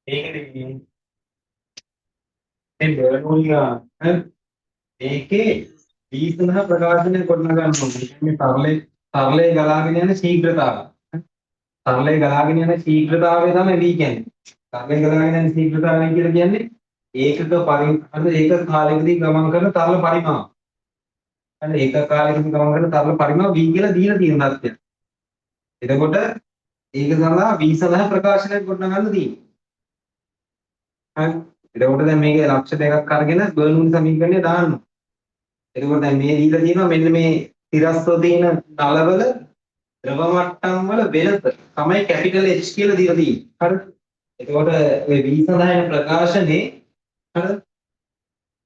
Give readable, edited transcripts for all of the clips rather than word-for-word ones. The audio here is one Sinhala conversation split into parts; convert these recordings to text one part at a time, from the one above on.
ඒකනේ මේ බර්නෝලිය ඒකේ දීසනහ ප්‍රකාශනය ගොඩනගන්න ඕනේ. මේ තරලේ ගලාගෙන යන ශීඝ්‍රතාවය. තරලේ ගලාගෙන යන ශීඝ්‍රතාවය තමයි V කියන්නේ. තරලේ ගලාගෙන යන ශීඝ්‍රතාවය කියලා කියන්නේ ඒකක කාලයකදී ගමන් කරන තරල පරිමාව. අන්න ඒකක කාලයකදී ගමන් කරන තරල පරිමාව V කියලා දීලා තියෙන තත්ත්වයක්. එතකොට ඒක සඳහා V සඳහා ප්‍රකාශනයක් ගොඩනගන්න තියෙනවා. හරි. එතකොට දැන් මේකේ ලක්ෂ දෙකක් අරගෙන බර්නූලි සමීකරණය දාන්න. එතකොට දැන් මේ දීලා තියෙනවා මෙන්න මේ තිරස්ව තියෙන තලවල ද්‍රව මට්ටම් වල වෙනස තමයි කැපිටල් H කියලා දීලා තියෙන්නේ. හරිද? එතකොට ඔය V සඳහා එන ප්‍රකාශනේ හරිද?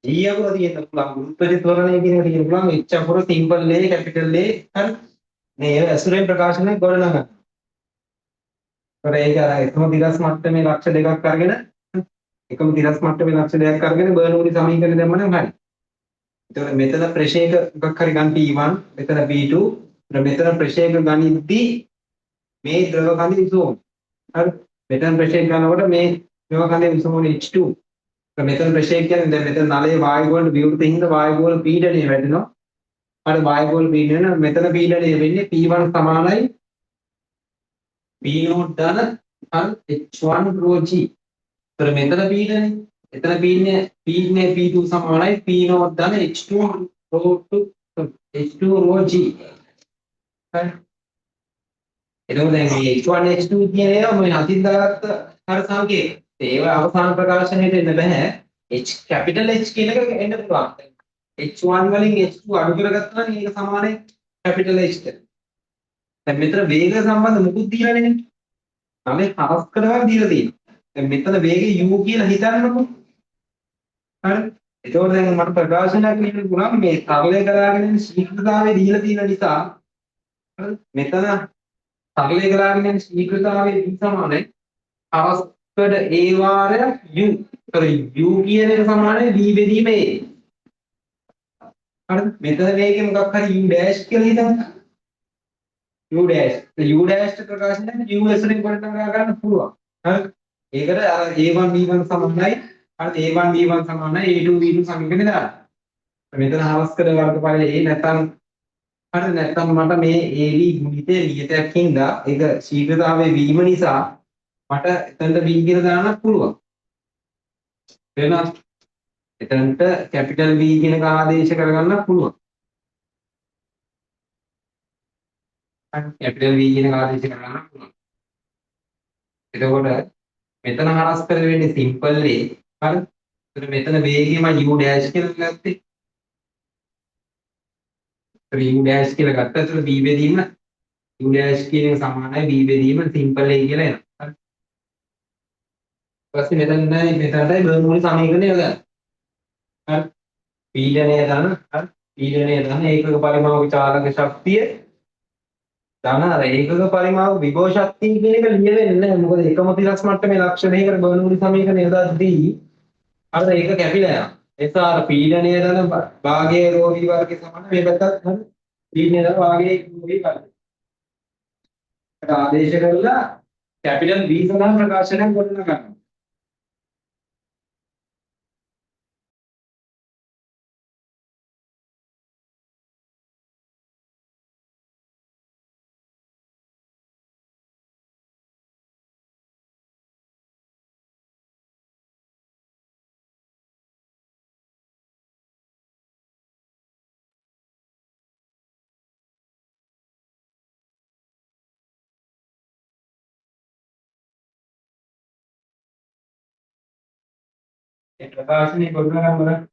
G අකුර තියෙන්න පුළුවන්. ගුරුත්වජ ත්වරණය කියන එක තියෙන්න පුළුවන්. H අකුර සිම්පල් A කැපිටල් A හරිද? මේ ඇසුරෙන් ප්‍රකාශනය ගොඩනගන්න. ඒක අර එකම තිරස් මට්ටමේ ලක්ෂ දෙකක් අරගෙන එකම තිරස් මට්ටමේ ලක්ෂ දෙකක් අරගෙන බර්නූලි සමීකරණය දැම්ම නම් හරි. එතකොට මෙතන ප්‍රෙෂර් එකක් හරි ගන්න P1 මෙතන P2 මෙතන ප්‍රෙෂර් එක ගනිද්දී මේ ද්‍රව කඳේ විසවුන හරි මෙතන ප්‍රෙෂර් එක ගන්නකොට මේ ද්‍රව කඳේ විසවුන H2 මෙතන ප්‍රෙෂර් කියන්නේ දැන් මෙතන නලයේ වායු වල විවෘත හින්දා වායු වල පීඩනය වැඩිනවා අර වායු වල පීඩනය මෙතන පීඩනය වෙන්නේ P1 සමානයි P0 ධන H1 rho g. ඒතර මෙතන පීඩනය එතන පීඩනය P2 සමානයි P0 ධන H2 rho 2 H2 rho g. හරි. එතකොට දැන් මේ H1 H2 කියන ඒවා මම අතින් දාගත්ත හර සංකේත. ඒවා අවසාන ප්‍රකාශනයට එන්න බෑ. H කැපිටල් H කියන එක එන්න පුළුවන්. H1 වලින් H2 අඩු කරගත්තා නම් ඒක සමානයි කැපිටල් H ට. දැන් මෙතන වේග සම්බන්ධ මුකුත් දීලා නැහැ. තමයි හරස් කරවල් දීලා තියෙනවා. දැන් මෙතන වේගය u කියලා හිතන්නකො. හරි. එතකොට දැන් මට ප්‍රකාශනයක් ලියන්න පුළුවන් මේ තරලය කරාගෙන යන ශීඝ්‍රතාවය දීලා තියෙන නිසා හරි. මෙතන තරලය කරාගෙන යන ශීඝ්‍රතාවයේ v සමානයි අවස්කඩ a වාරය u. sorry u කියන එක සමානයි v බෙදීම a. හරිද? මෙතන වේගය මොකක් හරි u dash කියලා හිතන්න. u dash. u dash ප්‍රකාශනය u ඇසුරෙන් ගොඩනගා ගන්න පුළුවන්. හරි. ඒකට අර a1 b1 සමානයි. හරිද? a1 b1 සමානයි a2 b2 සමීකරණය දාන්න. මෙතන අවස්කඩ වර්ගඵලය a නැත්නම් හරි නැත්නම් මට මේ AV ගුණිතය නියතයක් හින්දා ඒක ශීඝ්‍රතාවයේ වීම නිසා මට එතනට V කියලා දාන්නත් පුළුවන්. තේරුණාද? එතනට කැපිටල් V කියන එක ආදේශ කරගන්නත් පුළුවන්. හරි කැපිටල් V කියන එක ආදේශ කරගන්නත් පුළුවන්. එතකොට මෙතන හරස් කර වෙන්නේ සිම්පල් A. හරි? එතකොට මෙතන වේගය මම u dash කියලා ගත්තේ. u dash කියලා ගත්තා. එතකොට V බෙදීම u dash කියන එක සමානයි V බෙදීම සිම්පල් A කියලා එනවා. හරි. ඊපස්සේ මෙතනටයි බර්නූලි සමීකරණය යොදන්න. හරි. පීඩනය ධන හරි පීඩනය ධන ඒකක පරිමාවක චාලක ශක්තිය ධන අර ඒකක පරිමාව විභව ශක්තිය කියන එක ලියවෙන්නේ නැහැ මොකද එකම තිරස් මට්ටමේ ලක්ෂ දෙකකට බර්නූලි සමීකරණය යොදද්දී අර ඒක කැපිලා යනවා එතන අර පීඩනය ධන භාගයේ රෝ v වර්ගය සමාන මේ පැත්තත් හරි පීඩනය ධන භාගයේ v වර්ගය ආදේශ කරලා කැපිටල් V සඳහා ප්‍රකාශනයක් ගොඩනගනවා ඒ ප්‍රකාශනය ගොඩනගන්න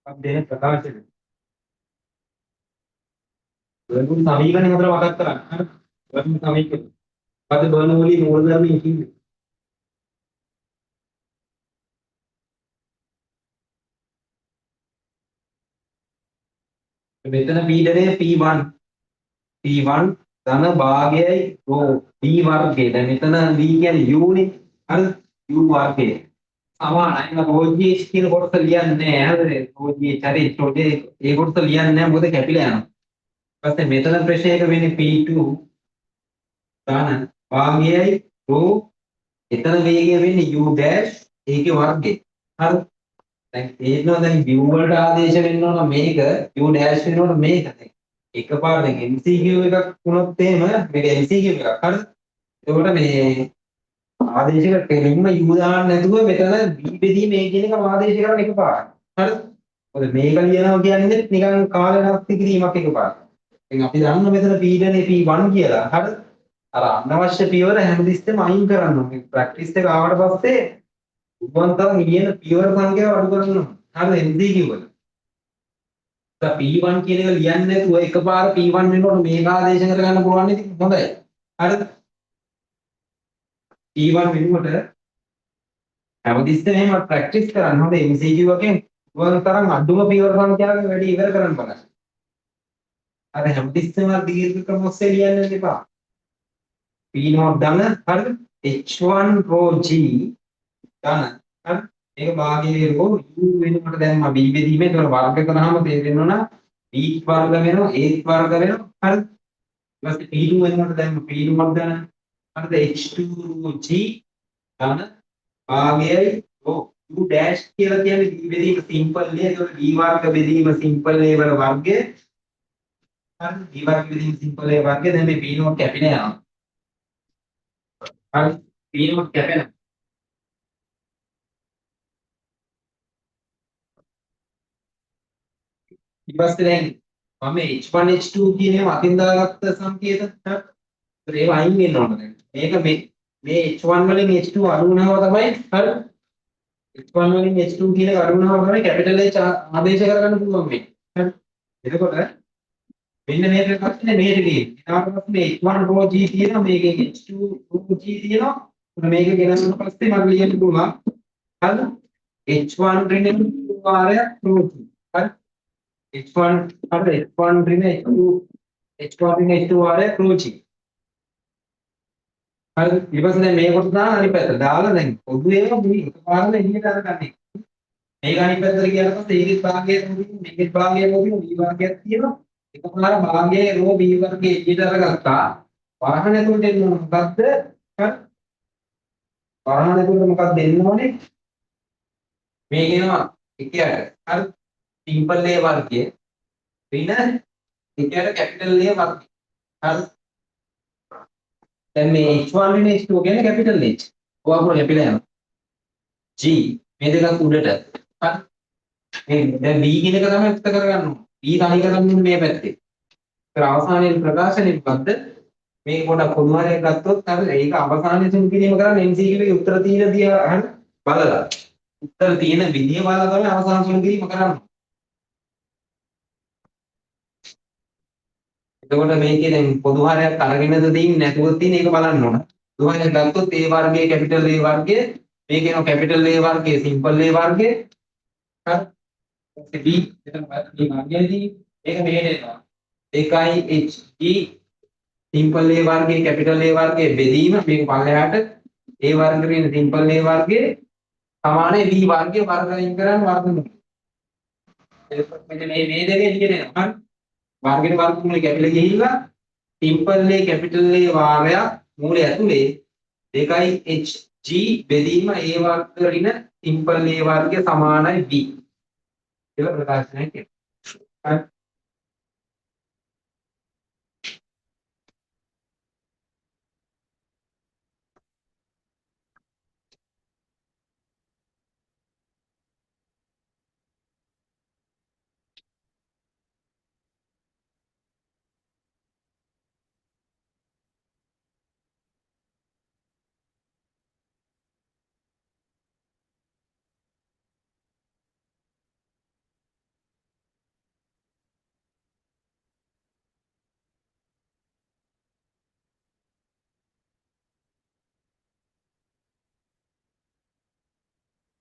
अब देने प्रकाश है बर्नूली समीकरण हमारा वादा करा बर्नूली समीकरण पद बर्नूली मूलधर्म इसी वेतन पीडने P1 P1 ධන භාගයයි ρ B වර්ගය දැන් මෙතන B කියන්නේ U නේ හරිද U වර්ගය සමානයි මම OGH කියන කොටස ලියන්නේ නැහැ හරිද OGH හරි ඒ කොටස ලියන්නේ නැහැ මොකද කැපිලා යනවා ඊපස්සේ මෙතන ප්‍රශ්නයක වෙන්නේ P2 ධන භාගයයි ρ එතන වේගය වෙන්නේ U dash ඒකේ වර්ගය හරිද දැන් තේරෙනවා දැන් view වලට ආදේශ වෙන්න ඕන මේක U dash වෙනකොට මේක දැන් එකපාර දැන් MCQ එකක් වුණොත් එහෙම මේක MCQ එකක් හරිද එතකොට මේ ආදේශයක කෙලින්ම U දාන්න නැතුව මෙතන B බෙදීම මේ කියන එක ආදේශ කරන්න එකපාරයි හරිද මොකද මේක ලියනවා කියන්නේ නිකන් කාලය නැති කිරීමක් එකපාරයි දැන් අපි දන්නවා මෙතන පීඩනයේ P1 කියලා හරිද අර අනවශ්‍ය පියවර හැමතිස්සෙම අයින් කරන්න ඕනේ ප්‍රැක්ටිස් එක ආවට පස්සේ උපන්තම් ලියන පියවර සංඛ්‍යාව අඩු කරනවා හරිද MCQ වල දැන් P1 කියන එක ලියන්නේ නැතුව එකපාර P1 වෙනකොට මේක ආදේශ කරගන්න පුළුවන් ඉතින් හොඳයි හරිද P1 වෙනකොට හැමතිස්සෙම එහෙම ප්‍රැක්ටිස් කරන්න හොඳ MCQ එකෙන් උගල තරම් අඩුම පියවර සංඛ්‍යාවක වැඩි ඉවර කරන්න බලන්න අර හැමතිස්සෙම දීර්ඝ ක්‍රම ඔස්සේ ලියන්න එපා P0 ධන හරිද H1 ρ G ධන හරි මේක භාගයේ රෝ U වෙනකොට දැන් මම B බෙදීමේ ඒතර වර්ග කරාම තේරෙන්න ඕන B වර්ග වෙනවා A වර්ග වෙනවා හරි ඊට පස්සේ P2 වෙනකොට දැන් P2 වර්ගන හරිද H2 G ධන භාගයයි රෝ U dash කියලා කියන්නේ B බෙදීම සිම්පල් නේ ඒතර B වර්ග බෙදීම සිම්පල් නේ වල වර්ගය හරි B වර්ග බෙදීම සිම්පල් නේ වර්ගය දැන් මේ P0 කැපිලා යනවා හරි P0 කැපෙනවා ඊට පස්සේ දැන් මම H1 H2 කියන ඒවා අතින් දාගත්ත සංකේත හරි ඒවා අයින් වෙන්න ඕන දැන් මේක මේ H1 වලින් H2 අඩු වෙනවා තමයි හරි H1 වලින් H2 කියන එක අඩු වෙනවා තමයි කැපිටල් H ආදේශ කරගන්න පුළුවන් මේ හරි එතකොට මෙන්න මේ ප්‍රකාශනේ මෙහෙට ගියේ ඊට පස්සේ H1 ρ G තියෙනවා මේකෙන් H2 ρ G තියෙනවා මේක ගෙනල්ලා පස්සේ මම ලියන්න පුළුවන් හරි H1 ඍණ වාරයක් ρ G හරි H1 හරි H1 ඍණ H2 H1 ඍණ H2 වාරයක් ρ G හරි ඊට පස්සේ දැන් මේ කොට දාන අනිත් පැත්ත දාලා දැන් පොදුවේ මේ එකපාරම එළියට අරගන්නේ මේක අනිත් පැත්තට ගියාට පස්සේ ඒකේ භාගය මොකද මේකේ භාගය මොකද B වර්ගයක් තියෙනවා එකපාර භාගයේ රෝ B වර්ගයේ එළියට අරගත්තා වරහන් ඇතුළට එන්න මොකද්ද හරි වරහන් ඇතුළට මොකක්ද දෙන්න ඕනේ මේ කියනවා එකයට හරි සිම්පල් A වර්ගය ඍණ එකයට කැපිටල් A වර්ගය හරි දැන් මේ H1 ඍණ H2 කියන්නේ කැපිටල් H ඔය අපර කැපිලා යනවා G මේ දෙකක් උඩට හරි මේ දැන් B කියන එක තමයි උත්තර කරගන්න ඕනේ B තනි කරන්නේ මේ පැත්තේ ඒතර අවසානයේ ප්‍රකාශනයේ මොකද්ද මේ පොඩක් පොදුමාරයක් ගත්තොත් හරි ඒක අවසානයේ සුන් කිරීම කරන්නේ MCQ එකේ උත්තර තියෙන දිහා හරි බලලා උත්තර තියෙන විදිය බලලා තමයි අවසාන සුළු කිරීම කරන්නේ. එතකොට මේකේ දැන් පොදු හරයක් අරගෙනද තියෙන්නේ නැතුව තියෙන එක බලන්න ඕන. පොදු හරයක් ගත්තොත් A වර්ගයේ කැපිටල් A වර්ගයේ මේකේ නෝ කැපිටල් A වර්ගයේ සිම්පල් A වර්ගයේ හරි. B එතන මේ වර්ගයේදී ඒක මෙහෙට එනවා. 1hg සිම්පල් A වර්ගයේ කැපිටල් A වර්ගයේ බෙදීම මේක පල්ලෙහාට A වර්ගයේ සිම්පල් A වර්ගයේ සමානයි B වර්ගයේ වර්ග අයින් කරන් වර්ගමූල. එතකොට මෙන්න මේ දෙකේ එළියට එනවා. හරි. වර්ගයේ වර්ගමූලේ කැපිලා ගිහිල්ලා සිම්පල් A කැපිටල් A වාරයක් මූලය ඇතුලේ 2hg බෙදීම A වර්ග ඍණ සිම්පල් A වර්ගය සමානයි B කියලා ප්‍රකාශනය කරනවා. හරි.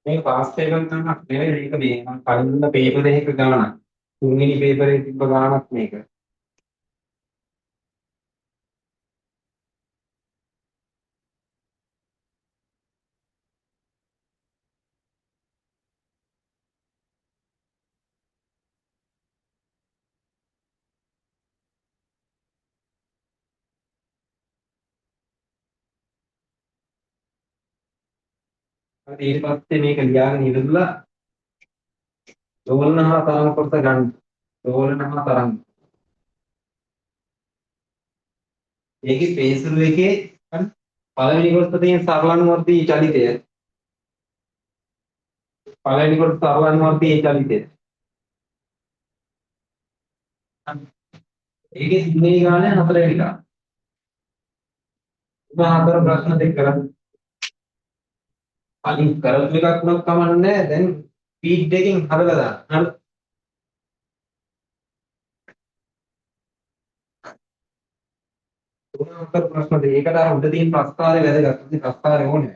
මේ පාස් එකක් ගන්නක් නෙවෙයි මේක මේ මම කලින් දුන්න පේපර් එකක ගානක්. තුන්වෙනි පේපර් එකේ තිබ්බ ගානක් මේක. ඊට පස්සේ මේක ලියාගෙන ඉඳලා දෝලන හා තරංග කොටස ගන්න. දෝලන හා තරංග. ඒකේ පේසරු එකේ හරි පළවෙනි කොටස තියෙන සරලනුවර්තී චලිතය. පළවෙනි කොටස සරලනුවර්තී චලිතය. ඒකේ තුන්වෙනි ගානේ හතරවෙනි ගාන. මම හතර ප්‍රශ්න දෙක කරා. කලින් කරපු එකක් උනත් කමන්නේ නැහැ. දැන් ස්පීඩ් එකකින් හදලා දාන්න. හරි. තුන හතර ප්‍රශ්න දෙක. ඒකට අර උඩ තියෙන ප්‍රස්තාරය වැදගත්. ඉතින් ප්‍රස්තාරය ඕනේ.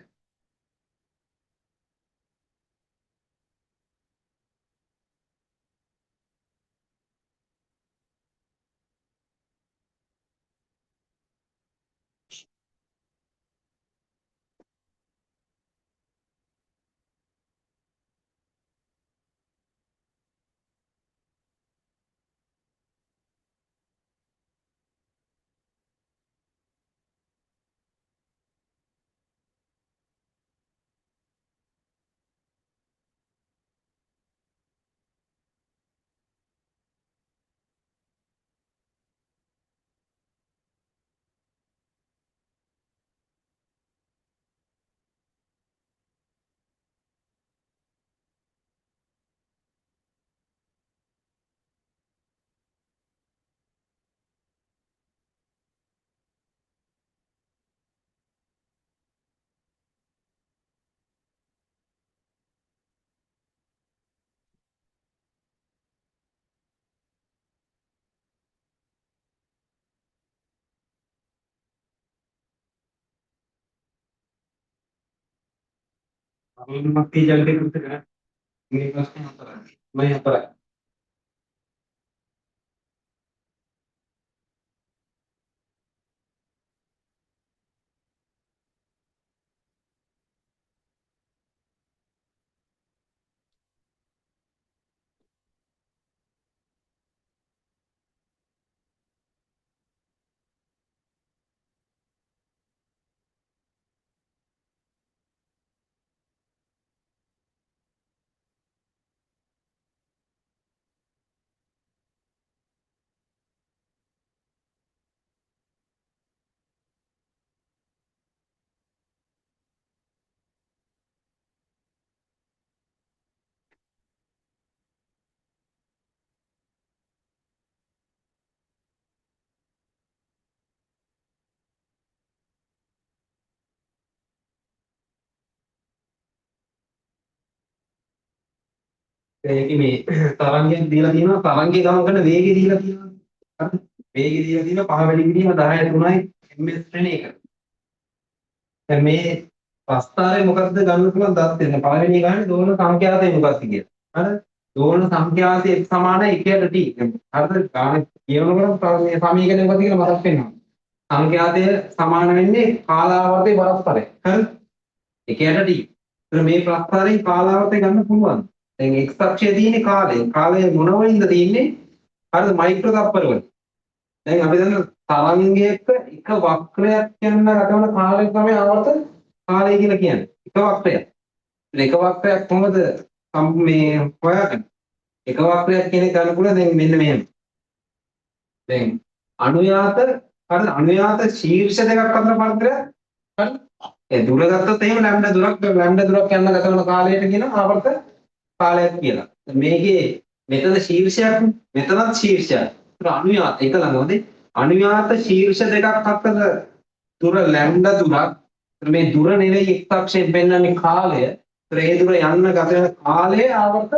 මම මේ ජල්ටි කෘත කරා. මේ ප්‍රශ්න හතරයි. මේ හතරයි. ඒකේ මේ තරංගයක් දීලා තියෙනවා තරංගේ ගමන් කරන වේගය දීලා තියෙනවා. හරිද? වේගය දීලා තියෙනවා පහ වැඩි කිරීම 10යි 3යි ms ශ්‍රේණියක. දැන් මේ ප්‍රස්ථාරය මොකක්ද ගන්න පුළුවන් දත් දෙන්න. පළවෙනි එක ගන්න දෝලන සංඛ්‍යාතය මොකක්ද කියලා. හරිද? දෝලන සංඛ්‍යාතය x සමාන 1ට t. හරිද? ගාන කියනකොට මේ සමීකරණය මොකක්ද කියලා මතක් වෙනවා. සංඛ්‍යාතය සමාන වෙන්නේ කාලාවර්තයේ පරස්පරය. හරිද? 1ට t. ඒතර මේ ප්‍රස්ථාරයෙන් කාලාවර්තය ගන්න පුළුවන්. දැන් x අක්ෂයේ තියෙන්නේ කාලය. කාලය මොන වලින්ද තියෙන්නේ? හරිද? මයික්‍රෝ තප්පර වලින්. දැන් අපි දන්න තරංගයක එක වක්‍රයක් යන ගතවන කාලය තමයි ආවර්ත කාලය කියලා කියන්නේ. එක වක්‍රයක්. එක වක්‍රයක් කොහොමද මේ හොයාගන්නේ? එක වක්‍රයක් කියන එක ගන්න පුළුවන් දැන් මෙන්න මෙහෙම. දැන් අනුයාත හරිද? අනුයාත ශීර්ෂ දෙකක් අතර පරතරයක් හරිද? ඒ දුර ගත්තොත් එහෙම ලැම්ඩා දුරක් යන ගතවන කාලයට කියන ආවර්ත කාලයක් කියලා. මේකේ මෙතන ශීර්ෂයක් මෙතනත් ශීර්ෂයක්. ඒතර අනුයාත එක ළඟමද අනුයාත ශීර්ෂ දෙකක් අතර දුර ලැම්ඩා දුරක්. මේ දුර නෙවෙයි x අක්ෂයෙන් පෙන්වන්නේ කාලය. ඒතර ඒ දුර යන්න ගත වෙන කාලය ආවර්ත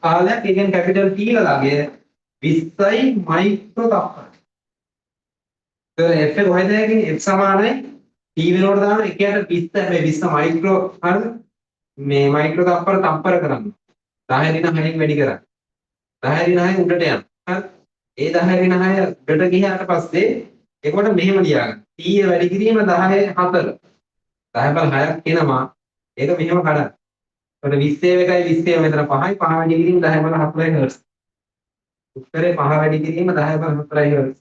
කාලයක්. ඒ කියන්නේ කැපිටල් T ළඟ 20යි මයික්‍රෝ තප්පර. ඒතර f එක කොහෙද යන්නේ? f සමානයි T වෙනකොට දාන 1ට 20 හැබැයි 20 මයික්‍රෝ හරිද? මේ මයික්‍රෝ තප්පර කරන්න. 10 දින 6න් වැඩි කරන්න. 10 දින 6න් උඩට යන්න. හරි? ඒ 10 දින 6 උඩට ගියාට පස්සේ ඒකට මෙහෙම ලියාගන්න. t වැඩි කිරීම 10 4. 10 බල 6ක් එනවා. ඒක මෙහෙම කඩන්න. ඒකට 20 එකයි 20 මෙතන 5යි 5 වැඩි කිරීම 10 බල 4යි හර්ට්ස්. උත්තරේ 5 වැඩි කිරීම 10 බල 4යි හර්ට්ස්.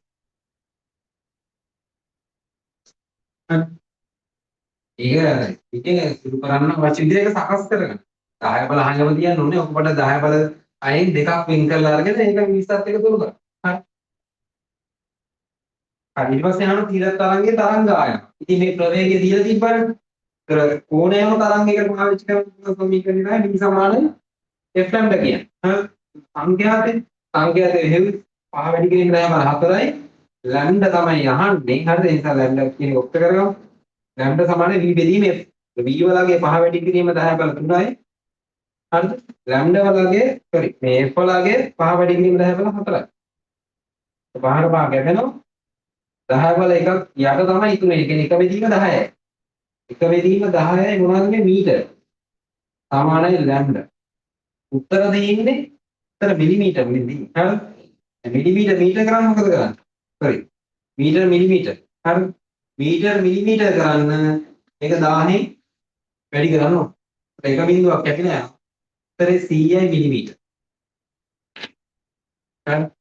ඒක ඉතින් සිදු කරන්න අවශ්‍ය විදිහට සකස් කරගන්න. 10 බල 6ම තියන්න ඕනේ. ඔකට 10 බල 6න් දෙකක් වෙන් කරලා අරගෙන ඒක 20ත් එක දුරු කරන්න. හරි. හරි ඊට පස්සේ යනවා තීරත් තරංගයේ තරංග ආයම. ඉතින් මේ ප්‍රවේගය දීලා තිබ්බනේ. ඒතර ඕනෑම තරංගයකට පාවිච්චි කරන සමීකරණය තමයි v සමාන f lambda කියන්නේ. හරි. සංඛ්‍යාතේ හේතු පහ වැඩි කිරීම 10 බල 4යි lambda තමයි අහන්නේ. හරිද? ඒ නිසා lambda කියන එක ඔක්ට කරගමු. lambda සමාන v බෙදීම f. v වලගේ පහ වැඩි කිරීම 10 බල 3යි. හරිද? lambda වලගේ sorry මේ f වලගේ පහ වැඩි කිරීම 10 බල 4යි. පහට පහ ගැටෙනවා 10 බල එකක් යට තමයි ඉතුරු වෙන්නේ. කියන්නේ එක බෙදීම 10යි. එක බෙදීම 10යි මොනවද මේ මීටර. සමානයි lambda. උත්තර දෙන්නේ උත්තර මිලිමීටර වලින් දෙන්නේ. හරිද? මිලිමීටර මීටර කරන්න මොකද කරන්නේ? sorry. මීටර මිලිමීටර. හරිද? මීටර මිලිමීටර කරන්න ඒක 1000න් වැඩි කරන්න ඕන. එක බිඳුවක් කැපිලා යනවා. උත්තරේ 100යි මිලිමීටර. හරිද?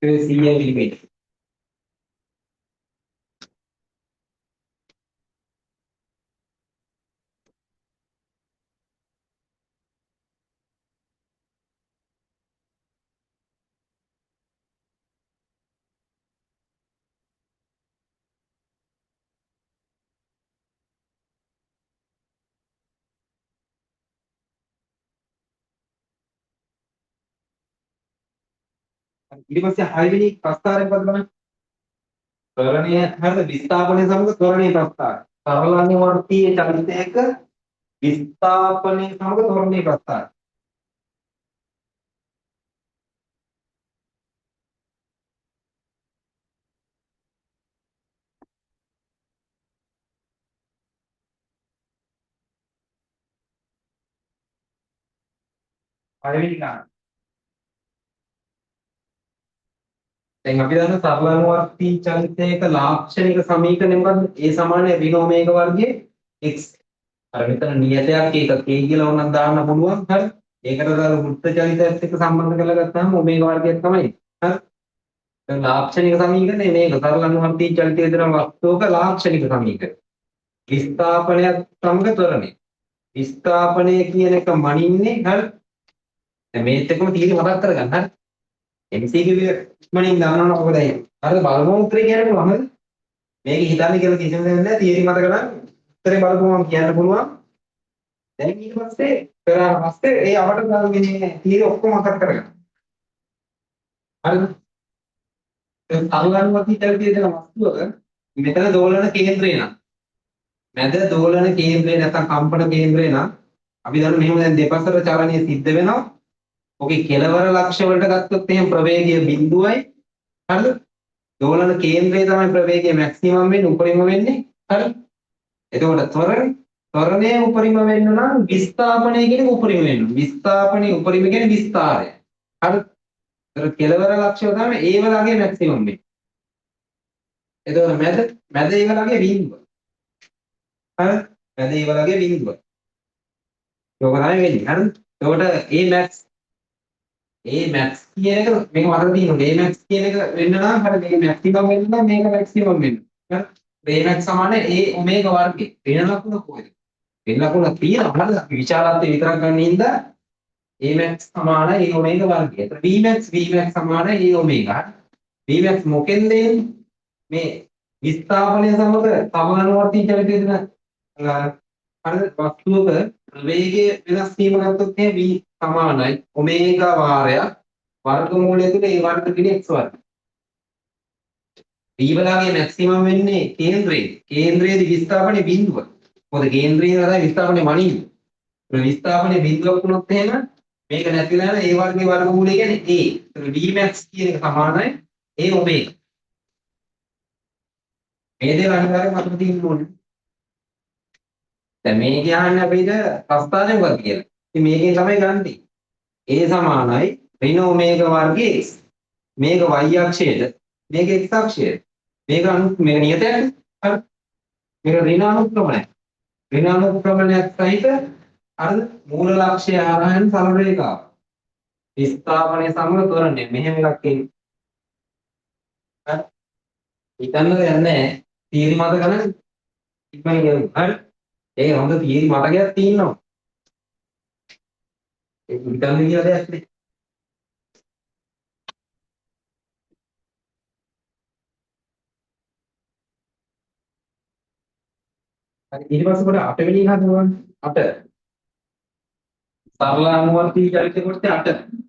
ඒ 100යි මිලිමීටර. ඊට පස්සේ 6 වෙනි ප්‍රස්තාරය මොකද බලන්න. ත්වරණීය හරිද? විස්ථාපනය සමග ත්වරණීය ප්‍රස්තාරය. සරල අනුවර්තීය චලිතයක විස්ථාපනය සමග ත්වරණීය ප්‍රස්තාරය. පළවෙනි ගාන. දැන් අපි දන්න සරල අනුවර්තී චලිතයක ලාක්ෂණික සමීකරණය මොකද්ද? A සමානයි විනෝමයක වර්ගයේ x. අර මෙතන නියතයක් ඒක k කියලා වුණත් දාන්න පුළුවන්. හරි. ඒකට අර වෘත්ත චලිතයත් එක්ක සම්බන්ධ කරලා ගත්තාම ඔමේගා වර්ගයක් තමයි. හරි. දැන් ලාක්ෂණික සමීකරණය මේක සරල අනුවර්තී චලිතයේ දරන වස්තුවක ලාක්ෂණික සමීකරණය. විස්ථාපනයත් සමග ත්වරණය. විස්ථාපනය කියන එක මනින්නේ හරි. දැන් මේත් එක්කම තීරි මතක් කරගන්න. හරි. MCQ ඉක්මනින් ගන්නවනම් මොකද වෙන්නේ? අර බලමු උත්තරේ කියන්නේ මොනවද? මේක හිතන්නේ කියලා කිසිම දෙයක් නැහැ. තීරි මතක ගන්න. උත්තරේ බලපුවම කියන්න පුළුවන්. දැන් ඊට පස්සේ කරාට පස්සේ ඒ අපට ගන්නේ තීරි ඔක්කොම මතක් කරගන්න. හරිද? දැන් අනුගමනය චලිතයේ දෙන වස්තුවක මෙතන දෝලන කේන්ද්‍රය නම් මැද දෝලන කේන්ද්‍රය නැත්නම් කම්පන කේන්ද්‍රය නම් අපි දන්න මෙහෙම දැන් දෙපසට චලනය සිද්ධ වෙනවා. ඔකේ කෙලවර ලක්ෂ වලට ගත්තොත් එහෙනම් ප්‍රවේගය බිඳුවයි. හරිද? දෝලන කේන්ද්‍රය තමයි ප්‍රවේගය මැක්සිමම් වෙන්නේ උපරිම වෙන්නේ. හරිද? එතකොට ත්වරණය උපරිම වෙන්න නම් විස්ථාපනය කියන්නේ උපරිම වෙන්න. විස්ථාපනයේ උපරිම කියන්නේ විස්තාරය. හරිද? ඒතර කෙලවර ලක්ෂ්‍ය තමයි ඒ වලගේ මැක්සිමම් වෙන්නේ. එතකොට මැද ඒ වලගේ බිඳුව. හරිද? මැද ඒ වලගේ බිඳුව. ඒක තමයි වෙන්නේ. හරිද? එතකොට Max කියන එක මේක මතක තියෙනවා. Max කියන එක වෙන්න නම් හරිය මේක මැක්සිමම් වෙන්න නම් මේක මැක්සිමම් වෙන්න. හරි. Max සමාන A ඔමේගා වර්ගය. වෙන ලකුණ කොහෙද? වෙන ලකුණ තියෙනවා. හරිද? අපි විචාරාර්ථය විතරක් ගන්න හින්දා Max සමාන A ඔමේගා වර්ගය. එතන Vmax සමාන A ඔමේගා. Vmax මොකෙන්ද එන්නේ? මේ විස්ථාපනය සමග සමානුවර්තී චලිතය දෙන හරිද? වස්තුවක වේගයේ වෙනස් වීම ගත්තොත් එහෙනම් v සමානයි ඔමේගා වාරයක් වර්ගමූලය තුල a වර්ග පිට x වර්ග. v වලගේ මැක්සිමම් වෙන්නේ කේන්ද්‍රයේ. කේන්ද්‍රයේදී විස්ථාපනයේ බිඳුව. මොකද කේන්ද්‍රයේ තමයි විස්ථාපනයේ මනින්නේ. ඒ විස්ථාපනයේ බිඳුවක් වුණොත් එහෙම මේක නැතිලා යන a වර්ගයේ වර්ගමූලය කියන්නේ a. ඒතර vmax කියන එක සමානයි a ඔමේගා. මේ දේ අනිවාර්යයෙන්ම මතක තියෙන්න ඕනේ. දැන් මේ කියන්නේ අපිට ප්‍රස්ථාරය මොකක්ද කියලා. ඉතින් මේකෙන් තමයි ගන්නේ. A සමානයි ඍණ ඔමේගා වර්ගයේ x. මේක y අක්ෂයට, මේක x අක්ෂයට. මේක නියතයක්නේ. හරි. මේක ඍණ අනුක්‍රමණයක්. ඍණ අනුක්‍රමණයක් සහිත හරිද? මූල ලක්ෂ්‍ය ආරයන් සරල රේඛාව. විස්ථාපනයේ සමග ත්වරණය. මෙහෙම එකක් එන්නේ. හරි. හිතන්න දෙයක් නැහැ. තීරි මත ගණන් ඉක්මනින් ගමු. හරි. ඒ හොඳ තීරි මතකයක් තියෙනවා. ඒක හිතන්න කියලා දෙයක් නේ. හරි ඊට පස්සේ කොට 8 වෙනි එක හදනවා. 8. සරල අනුවර්තී චලිත කොටසේ 8.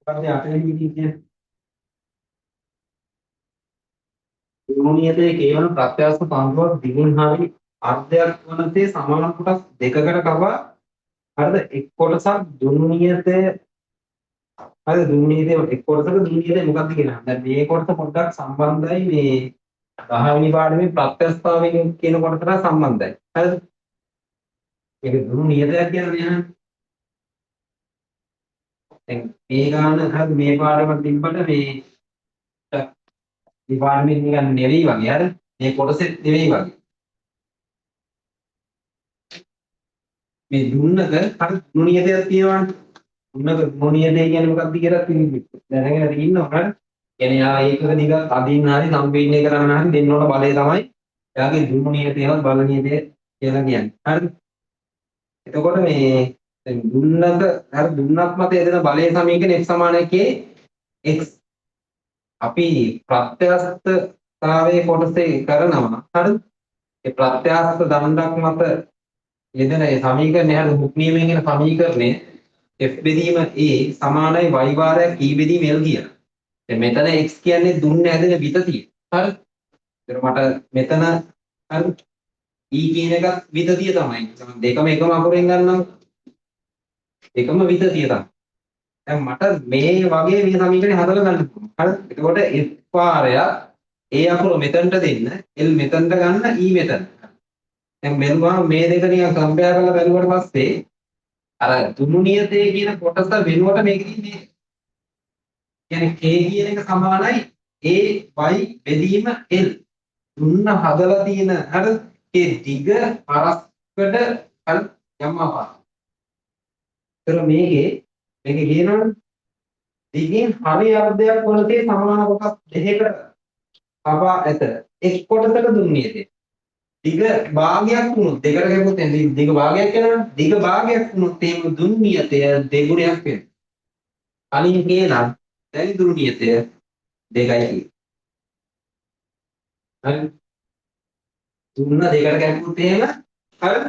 පස්සේ 8 වෙනි එක කියන්නේ ගුණනියතයේ කේවල ප්‍රත්‍යස්ත පංගුවක් දිගුන් හරි අර්ධයක් වනතේ සමාන කොටස් දෙකකට කපා හරිද එක් කොටසක් දුන්නියතේ හරිද දුන්නියතේ එක් කොටසක දුන්නියතේ මොකක්ද කියනවා දැන් මේ කොටස පොඩ්ඩක් සම්බන්ධයි මේ 10 වෙනි පාඩමේ ප්‍රත්‍යස්තතාවයෙන් කියන කොටසට සම්බන්ධයි හරිද ඒක දුන්නියතයක් කියන්නේ නෑ දැන් මේ ගාන හරිද මේ පාඩමක් තිබ්බට මේ ඩිපාර්ට්මන්ට් නිකන් නෙවෙයි වගේ හරිද මේ කොටසෙත් නෙවෙයි වගේ මේ දුන්නක හරි ගුණනියතයක් තියෙනවනේ දුන්නක ගුණනියතය කියන්නේ මොකක්ද කියලා දැනගෙන ඉන්නවා හරි කියන්නේ යා ඒකක දිග අදින්න හරි සම්පීඩනය කරන්න හරි දෙන්න ඕන බලය තමයි එයාගේ දුන්නනියතයවත් බලනියතය කියලා කියන්නේ හරිද එතකොට මේ දැන් දුන්නක හරි දුන්නක් මත එදෙන බලයේ සමීකරණ x සමාන එකේ x අපි ප්‍රත්‍යස්තතාවයේ කොටසේ කරනවා හරිද ඒ ප්‍රත්‍යස්ත දණ්ඩක් මත යෙදෙන ඒ සමීකරණය හරිද හුක් නියමයෙන් එන සමීකරණය f බෙදීම a සමානයි y වාරයක් e බෙදීම l කියලා. දැන් මෙතන x කියන්නේ දුන්න හැදෙන විතතිය. හරිද? ඒතර මට මෙතන හරිද e කියන එකත් විතතිය තමයි. දෙකම එකම අකුරෙන් ගන්නම්. එකම විතතිය තමයි. දැන් මට මේ වගේ මේ සමීකරණය හදලා ගන්න පුළුවන්. හරිද? එතකොට S පාරයක් A අකුර මෙතනට දෙන්න, L මෙතනට ගන්න, E මෙතන. දැන් බැලුවාම මේ දෙක නිකන් කම්පෙයාර් කරලා බැලුවට පස්සේ අර තුනු නියතයේ කියන කොටස වෙනුවට මේකේ මේ කියන්නේ K කියන එක සමානයි A y බෙදීම L. දුන්න හදලා තියෙන හරිද? ඒ දිග පරස්පර හරි යම්මාපා. ඒතර මේකේ කියනවනේ දිගින් හරි අර්ධයක් වලදී සමාන කොටස් දෙකකට කපා ඇත. එක් කොටසක දුන්නේදී. දිග භාගයක් වුණොත් දෙකට කැපුවොත් දිග භාගයක් වෙනවා. දිග භාගයක් වුණොත් එහෙම දුන්නියතය දෙගුණයක් වෙනවා. කලින් කියනවා දැන් දුන්නියතය 2යි. හරි. දුන්න දෙකට කැපුවොත් එහෙම හරි.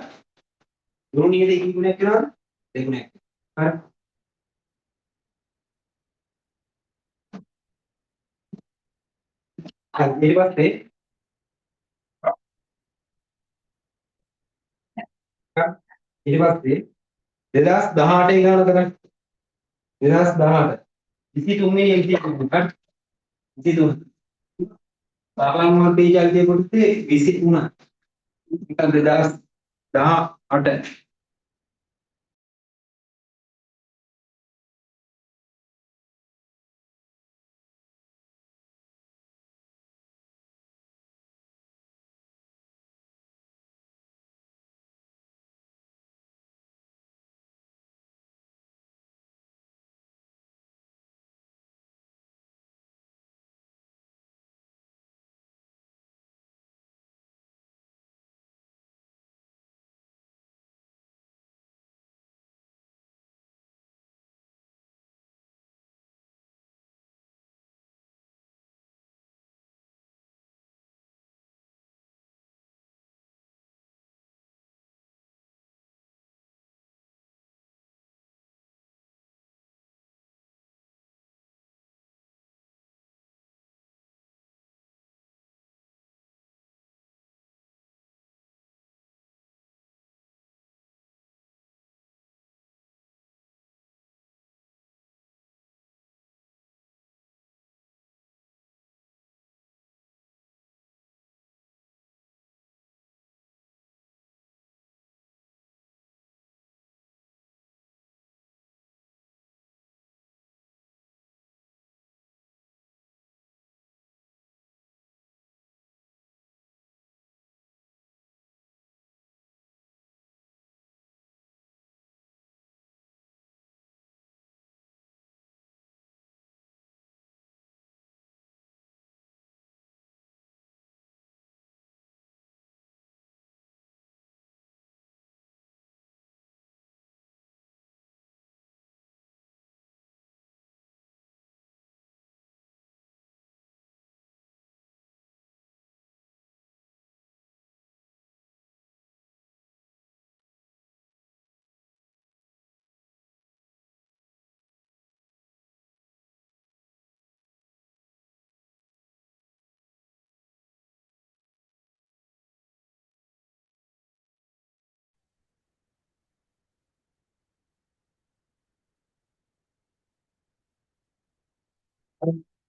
දුන්නියතේ කී ගුණයක් වෙනවද? දෙගුණයක්. හරි. ඊට පස්සේ ඊට පස්සේ 2018 ගාන කරන්නේ 2018 23 වෙනි එක්සීක්‍යුෂන් හරි 23 පාර්ලිමේන්තු මන්ත්‍රී ජාතිය කොටසේ 23 2018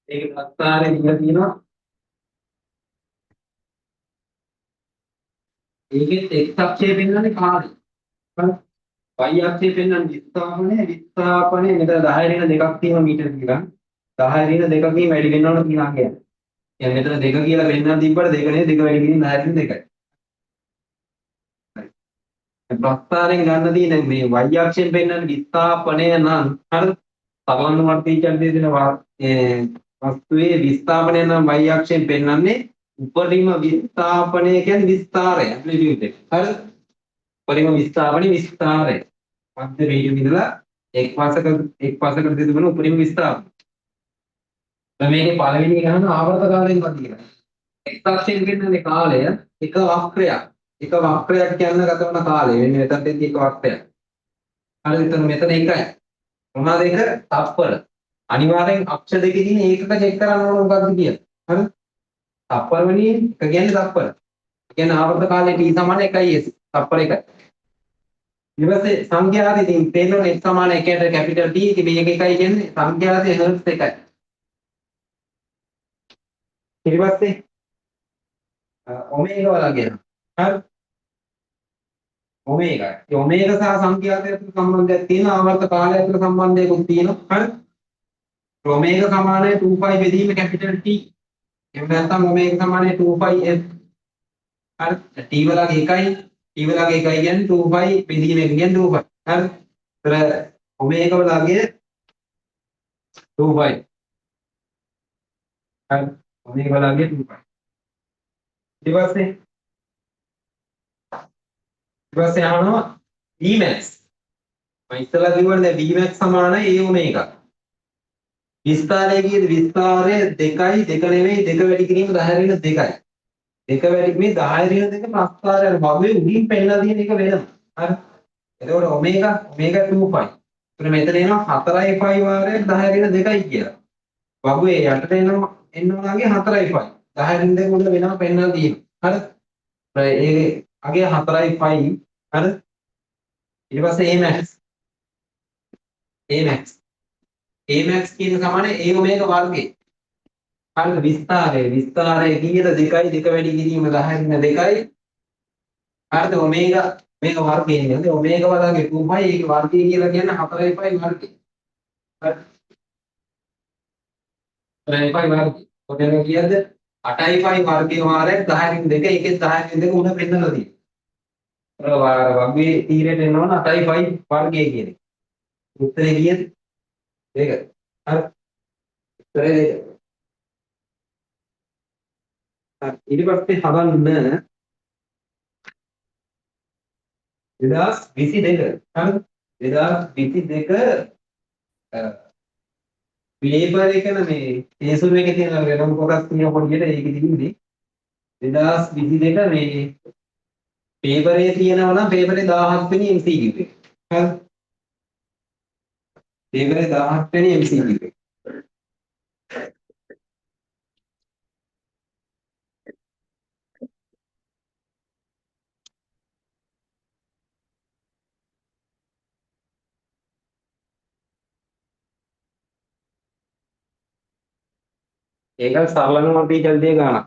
ඒක ප්‍රස්තාරේ දීලා තියෙනවා. ඒකෙත් x අක්ෂය පෙන්වන්නේ කාර්යය. හරි. y අක්ෂය පෙන්වන්නේ විස්ථාපනය මෙතන 10 ඍණ 2ක් තියෙනවා මීටර කියලා. 10 ඍණ 2කින් වැඩි වෙනවනේ තියනවා කියන්නේ. කියන්නේ මෙතන 2 කියලා පෙන්වන්න තිබ්බට 2 නෙවෙයි 2 වැඩි කිරීම 10 ඍණ 2යි. හරි. ප්‍රස්තාරයෙන් ගන්න තියෙන මේ y අක්ෂයෙන් පෙන්වන්නේ විස්ථාපනය නම් හරි. සරලන වර්තී චර්යයේ දෙන වස්තුවේ විස්ථාපනය නම් y අක්ෂයෙන් පෙන්වන්නේ උපරිම විස්ථාපනය කියන්නේ විස්තාරය ඇම්ප්ලිටියුඩ් එක. හරිද? උපරිම විස්තාරය. මධ්‍ය රේඩියම් ඉඳලා එක් පාසකට තිබෙන උපරිම විස්තාරය. දැන් මේකේ පළවෙනි එක ගන්න ආවර්ත කාලයෙන් වද කියලා. x අක්ෂයෙන් පෙන්වන්නේ කාලය එක වක්‍රයක්. එක වක්‍රයක් කියන්න ගත වන කාලය. වෙන මෙතනදී එක වක්‍රයක්. හරිද? මෙතන එකයි. මොනවාද ඒක? තප්පර. අනිවාර්යෙන් අක්ෂ දෙකේ තියෙන ඒකක චෙක් කරන්න ඕන මොකක්ද කියලා. හරිද? තප්පර වලින් එක කියන්නේ තප්පර. කියන්නේ ආවර්ත කාලයේ t = 1s. තප්පර 1යි. ඊට පස්සේ සංඛ්‍යාත ඉතින් තේරෙනවනේ x සමාන 1ට කැපිටල් T ඉතින් මේක එකයි කියන්නේ සංඛ්‍යාතයේ හර්ට්ස් එකයි. ඊට පස්සේ ඔමේගා වල කියනවා. හරි. ඔමේගා. ඒ ඔමේගා සහ සංඛ්‍යාතය අතර සම්බන්ධයක් තියෙනවා. ආවර්ත කාලය අතර සම්බන්ධයකුත් තියෙනවා. හරි. ඔමේගා සමානයි 2π බෙදීම කැපිටල් T. එහෙම නැත්නම් ඔමේගා සමානයි 2πf. හරි. T වලගේ එකයි T වලගේ එකයි කියන්නේ 2π බෙදීම එක කියන්නේ 2π. හරි. ඒතර ඔමේගා වලගේ 2π. හරි. ඔමේගා වලගේ 2π. ඊට පස්සේ අහනවා Vmax. මම ඉස්සලා කිව්වනේ දැන් Vmax සමානයි A ඔමේගා. විස්තරය කියන්නේ විස්තරය 2යි 2 නෙවෙයි 2 වැඩි කිරීම 10 ඍණ 2යි. 2 වැඩි මේ 10 ඍණ 2 ප්‍රස්ථාරය වගේ උඩින් පෙන්නලා තියෙන එක වෙනම. හරි. එතකොට ඔමේගා 2π. එතන මෙතන එනවා 4යි π වාරයක් 10 ඍණ 2යි කියලා. වගේ යටට එනවා වගේ 4යි π. 10 ඍණ 2 උඩ වෙනම පෙන්නලා තියෙනවා. හරි. ඒ අගේ 4යි π. හරි. ඊට පස්සේ Amax Amax කියන සමානයි A ඔමේගා වර්ගය. හරිද? විස්තරය කීයද 2යි 2 වැඩි කිරීම 10 ඍණ 2යි. හරිද? ඔමේගා වර්ගය කියන්නේ ඔමේගා වලගේ 2π ඒක වර්ගය කියලා කියන්නේ 4යි π වර්ගය. හරි. 4යි π වර්ගය. ඔතන කීයද? 8යි π වර්ගය වාරයක් 10 ඍණ 2 ඒකෙන් 10 ඍණ 2 උඩ පෙන්නලා තියෙනවා. වර්ගයේ තීරයට එනවනම් 8යි π වර්ගය කියන්නේ. උත්තරේ කීයද? ඒක. හරි. උත්තරේ ඒක. ඊට පස්සේ හදන්න 2022 හරි 2022 පේපර් එක මේ තේසුරු එකේ තියෙන වෙනම කොටස් තියෙන පොඩියට ඒක තිබුණේ 2022 මේ පේපරේ තියෙනවා නම් පේපරේ 17 වෙනි MCQ එක. හරි පේපරේ 17 වෙනි MCQ එක. ඒක සරලම ටීචර් දෙය ගන්න.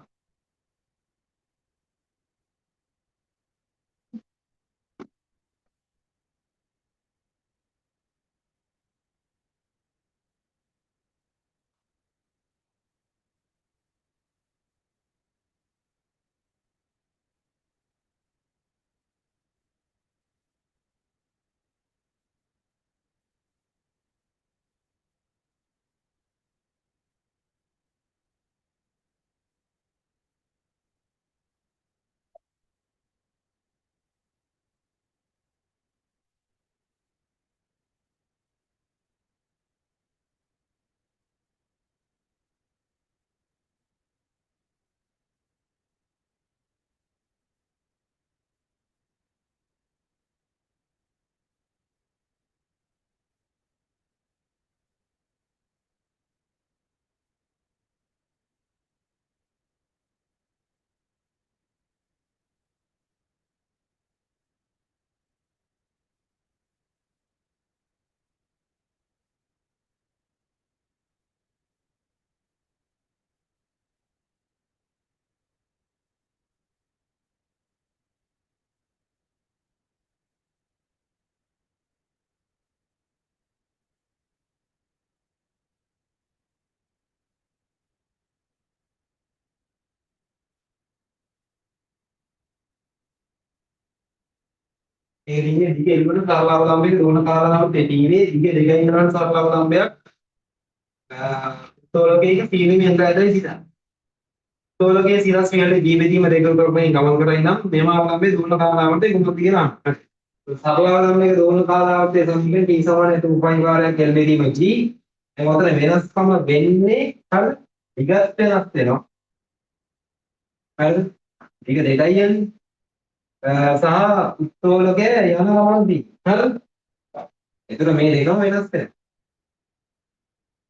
ඒ රින්ගේ දිග එල්ලුවන සරල අවලම්බයක දුවන කාලනාව තෙටීවේ දිග දෙකයි ඉන්නවනම් සරල අවලම්බයක් තෝලකයක සීනි යන්ත්‍රයයි සිතා. තෝලකයේ සිරස් විහලේ දී බෙදීම දෙක කරපෙන් ගමන් කරයි නම් මෙම අවලම්බයේ දුවන කාලනාවට එකතු තියෙනවා. සරල අවලම්බයක දුවන කාලනාවට සම්බන්ධයෙන් t සමාන 2π වාරයක් L බෙදීම g. එතකොට වෙනස්කම වෙන්නේ හරි විගත් වෙනස් වෙනවා. හරිද? ටික දෙකයි යන්නේ. සහ උත්තෝලකය යන ගමනදී හරිද? එතකොට මේ දෙකම වෙනස් වෙනවා.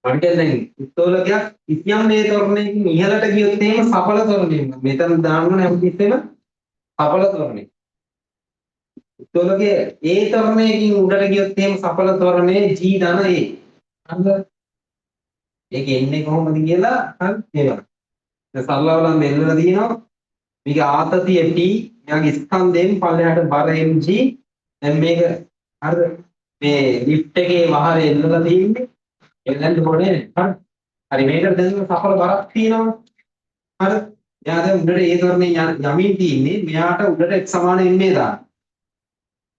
මට දැන් උත්තෝලකයක් කිසියම් මේ තොරණයකින් ඉහළට ගියොත් එහෙම සඵල තොරණයක්. මෙතන දාන්න හැමතිස්සෙම සඵල තොරණයක්. උත්තරකේ ඒ තරණයකින් උඩට ගියොත් එහෙම සඵල තරණයේ G ධන A. හරිද? ඒක එන්නේ කොහොමද කියලා හරි කියනවා. දැන් සරලව නම් දෙන්නලා තියෙනවා. මේක ආතතිය T, යාගේ ස්කන්ධයෙන් පල්ලෙහාට බර mg. දැන් මේක හරිද? මේ ලිෆ්ට් එකේ වහරේ එල්ලලා තියෙන්නේ. එල්ලන්න ඕනේ. හරි. හරි මේකට දැන් සඵල බරක් තියෙනවා. හරි. එයා දැන් උඩට ඒ තරණේ යමින් තින්නේ. මෙයාට උඩට x සමාන ma දාන්න.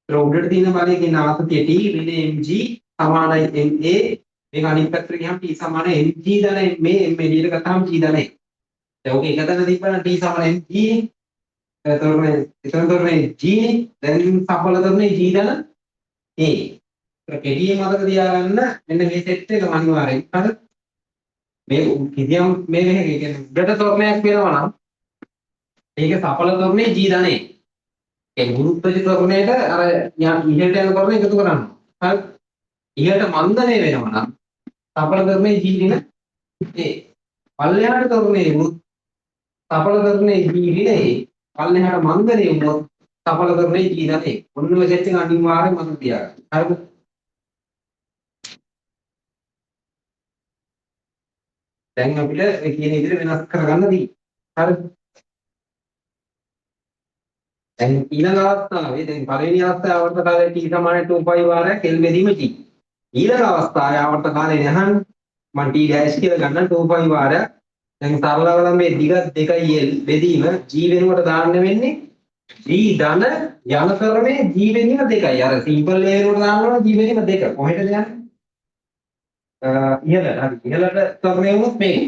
ඒක උඩට තියෙන බලය කියන ආතතිය T ඍණ mg සමානයි ma. මේක අනිත් පැත්තට ගියම T සමාන mg ධන මේ m එළියට ගත්තාම G ධන A. දැන් ඔක එක තැන තිබ්බනම් T සමාන mg නේ. එතනතොරනේ G නේ. දැන් සඵල කරන්නේ G ධන A. ඒක කෙටියෙන් මතක තියාගන්න මෙන්න මේ සෙට් එක අනිවාර්යෙන්. හරි. මේ කිසියම් මේ කියන්නේ උඩට තොරණයක් වෙනවා නම් ඒක සඵල තොරණේ G ධන A. ඒ ගුරුත්වජ තොරණයට අර ඉහළට යන තොරණ එකතු කරන්න. හරි. ඉහළට මන්දනය වෙනවා නම් සඵල තොරණේ G ඍණ A. පල්ලෙහාට තොරණේ වුත් සඵල තොරණේ G ඍණ A. පල්ලෙහාට මන්දනය වුණොත් සඵල තොරණේ G ධන A. ඔන්න ඔය සෙට් එක අනිවාර්යෙන් මතක තියාගන්න. හරිද? දැන් අපිට ඒ කියන විදිහට වෙනස් කරගන්න තියෙනවා. හරිද? දැන් ඊළඟ අවස්ථාවේ දැන් පළවෙනි අවස්ථාවේ ආවර්ත කාලය t සමාන 2π වාරයක් L බෙදීම t. ඊළඟ අවස්ථාවේ ආවර්ත කාලය නහන් මම t ඩෑෂ් කියලා ගන්න 2π වාරයක්. දැන් සරලව නම් මේ දිග 2යි L බෙදීම g වෙනුවට දාන්න වෙන්නේ g ධන යන ක්‍රමයේ g බෙදීම 2යි. අර සිම්පල් වෙනුවට දානවා g බෙදීම 2. කොහෙටද යන්නේ? ඉහළට. හරි. ඉහළට ක්‍රමයේ වුණොත් මේක.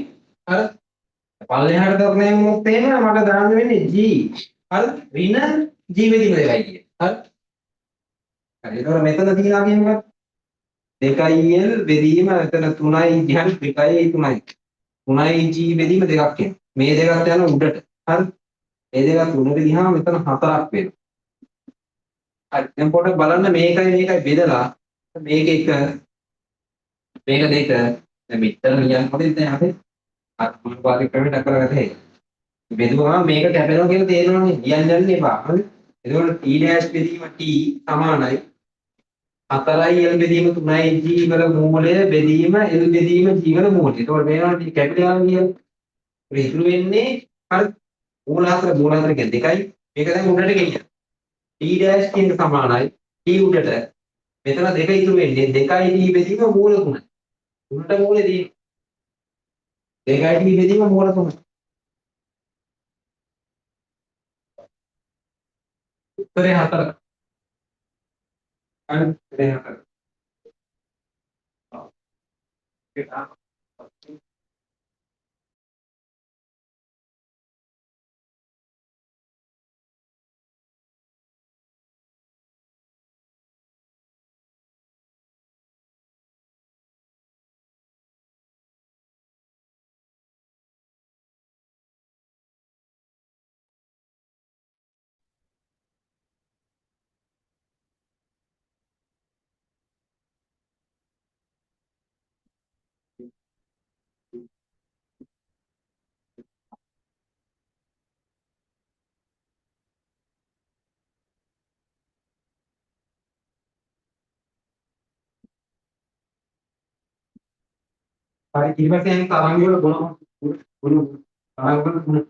හරි. පල්ලෙහාට ක්‍රමයේ වුණොත් එහෙම මට දාන්න වෙන්නේ g. හරි. ඍණ g බෙදීම 2යි කිය. හරි. හරි. ඒතකොට මෙතන තියනවා කියන්නේ 2l බෙදීම එතන 3යි කියන්නේ 2යි 3යි. 3යි g බෙදීම දෙකක් එනවා. මේ දෙකත් යන උඩට. හරි. මේ දෙකත් උඩට ගියාම මෙතන 4ක් වෙනවා. හරි. දැන් පොඩ්ඩක් බලන්න මේකයි බෙදලා මේක එක මේක දෙක දැන් මෙතන නියම් හොඳින් දැන් අපි අත්මාපාදික ක්‍රමයට කරගත්තා හේ. බෙදුවාම මේක කැපෙනවා කියලා තේරෙනවනේ. කියන්න යන්න එපා. හරි. එතකොට t dash බෙදීම t සමානයි 4යි L බෙදීම 3යි G වල මූලය බෙදීම L බෙදීම G වල මූලය. ඒතකොට මේවා ටික කැපිටල් කියන්නේ. ඒක ඉතුරු වෙන්නේ හරි මූල හතර කියන්නේ 2යි. මේක දැන් උඩට ගෙනියන්න. t dash කියන සමානයි t උඩට. මෙතන 2 ඉතුරු වෙන්නේ 2යි t බෙදීම මූල 3යි. උඩට මූලේ තියෙන්නේ 2යි t බෙදීම මූල 3යි. උත්තරේ 4. හරි උත්තරේ 4. හරි ඊට පස්සේ යන්නේ තරංග වල ගුණ තරංග වල ගුණ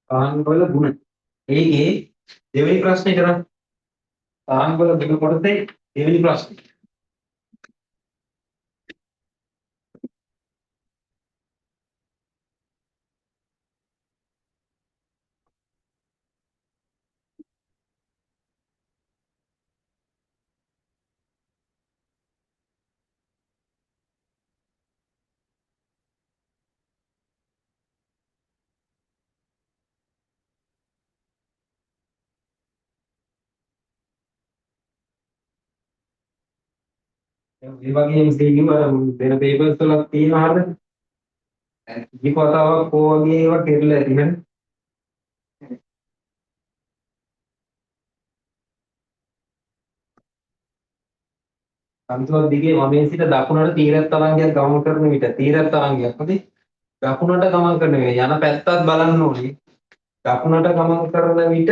තරංග වල ගුණ. ඒකේ දෙවෙනි ප්‍රශ්නේ කරා තරංග වල ගුණ කොටසේ දෙවෙනි ප්‍රශ්නේ. ඒ වගේම සීගිම වෙන පේපර්ස් වල තියෙනවා හරිද? විකෝතාවක් කෝ වගේ ඒවා කෙරලා ඇති නේද? තන්තුවක් දිගේ වමේ සිට දකුණට තීරත් තරංගයක් ගමන් කරන විට තීරත් තරංගයක් හරි දකුණට ගමන් කරන වේ යන පැත්තත් බලන්න ඕනේ. දකුණට ගමන් කරන විට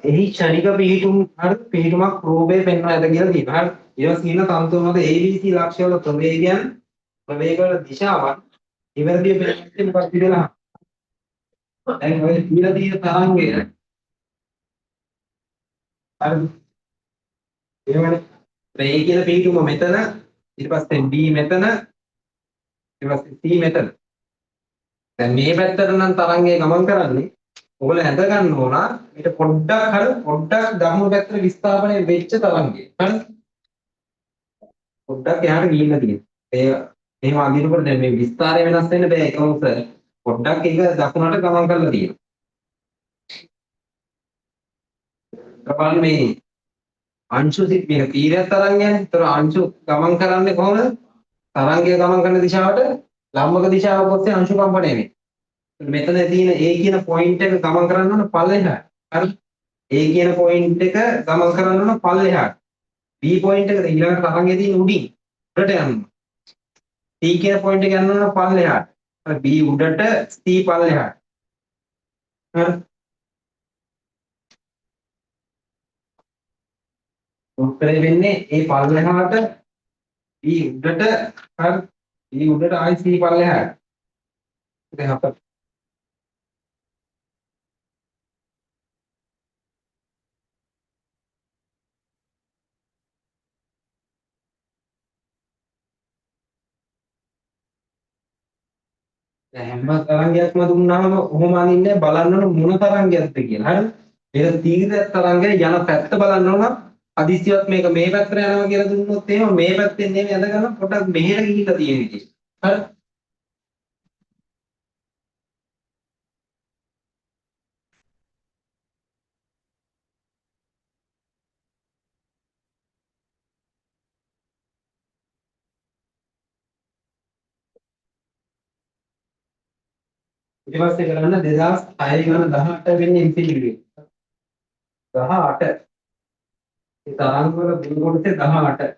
එහි ක්ෂණික පිහිටුම් හරි පිහිටුමක් රූපේ පෙන්වන ඇත කියලා තියෙනවා. හරි. ඊට පස්සේ කියන තන්තුව මත ABC ලක්ෂ්‍යවල ප්‍රවේගයන් ප්‍රවේගවල දිශාවන් නිවැරදිව පෙන්වන්නේ මොකක්ද කියලා. දැන් ඔය කියලා තියෙන තරංගය හරි. එහෙමනේ. A කියලා පිහිටුම මෙතන ඊට පස්සේ B මෙතන ඊට පස්සේ C මෙතන. දැන් මේ පැත්තට නම් තරංගය ගමන් කරන්නේ ඔයගොල්ලෝ ඇඳ ගන්න ඕන ඊට පොඩ්ඩක් දකුණු පැත්තට විස්ථාපනය වෙච්ච තරංගය. හරි. පොඩ්ඩක් එහාට ගිහිල්ලා තියෙනවා. ඒ එහෙම අදිනකොට දැන් මේ විස්තරය වෙනස් වෙන්න බෑ එකම උස. පොඩ්ඩක් ඒක දකුණට ගමන් කරලා තියෙනවා. බලන්න මේ අංශු මේක තීරයක් තරංගයනේ. ඒතර අංශු ගමන් කරන්නේ කොහොමද? තරංගය ගමන් කරන දිශාවට ලම්බක දිශාවක් ඔස්සේ අංශු කම්පණය වෙන්නේ. මෙතන තියෙන A කියන පොයින්ට් එක ගමන් කරන්න ඕන පල්ලෙහාට. හරි. A කියන පොයින්ට් එක ගමන් කරන්න ඕන පල්ලෙහාට. B පොයින්ට් එක ඊළඟ තරංගයේ තියෙන උඩින් උඩට යන්න. C කියන පොයින්ට් එක යන්න ඕන පල්ලෙහාට. හරි. B උඩට C පල්ලෙහාට. හරි. උත්තරේ වෙන්නේ A පල්ලෙහාට B උඩට හරි. B උඩට ආයි C පල්ලෙහාට. දැන් අපිට හැම තරංගයක්ම දුන්නාම ඔහොම අනින්නේ බලන්න ඕන මොන තරංගයක්ද කියලා. හරිද? ඒක තීව්‍ර තරංගය යන පැත්ත බලන්න ඕන. අදිසියවත් මේක මේ පැත්තට යනවා කියලා දුන්නොත් එහෙම මේ පැත්තෙන් නෙමෙයි ඇඳ ගන්න පොඩක් මෙහෙර ගිහිල්ලා තියෙන විදිහ. හරි? ඊට පස්සේ කරන්න 2006 ගණන් 18 වෙනි ඉන්සිලිඩි. 18. ඒ තරංග වල ගුණ කොටසේ 18.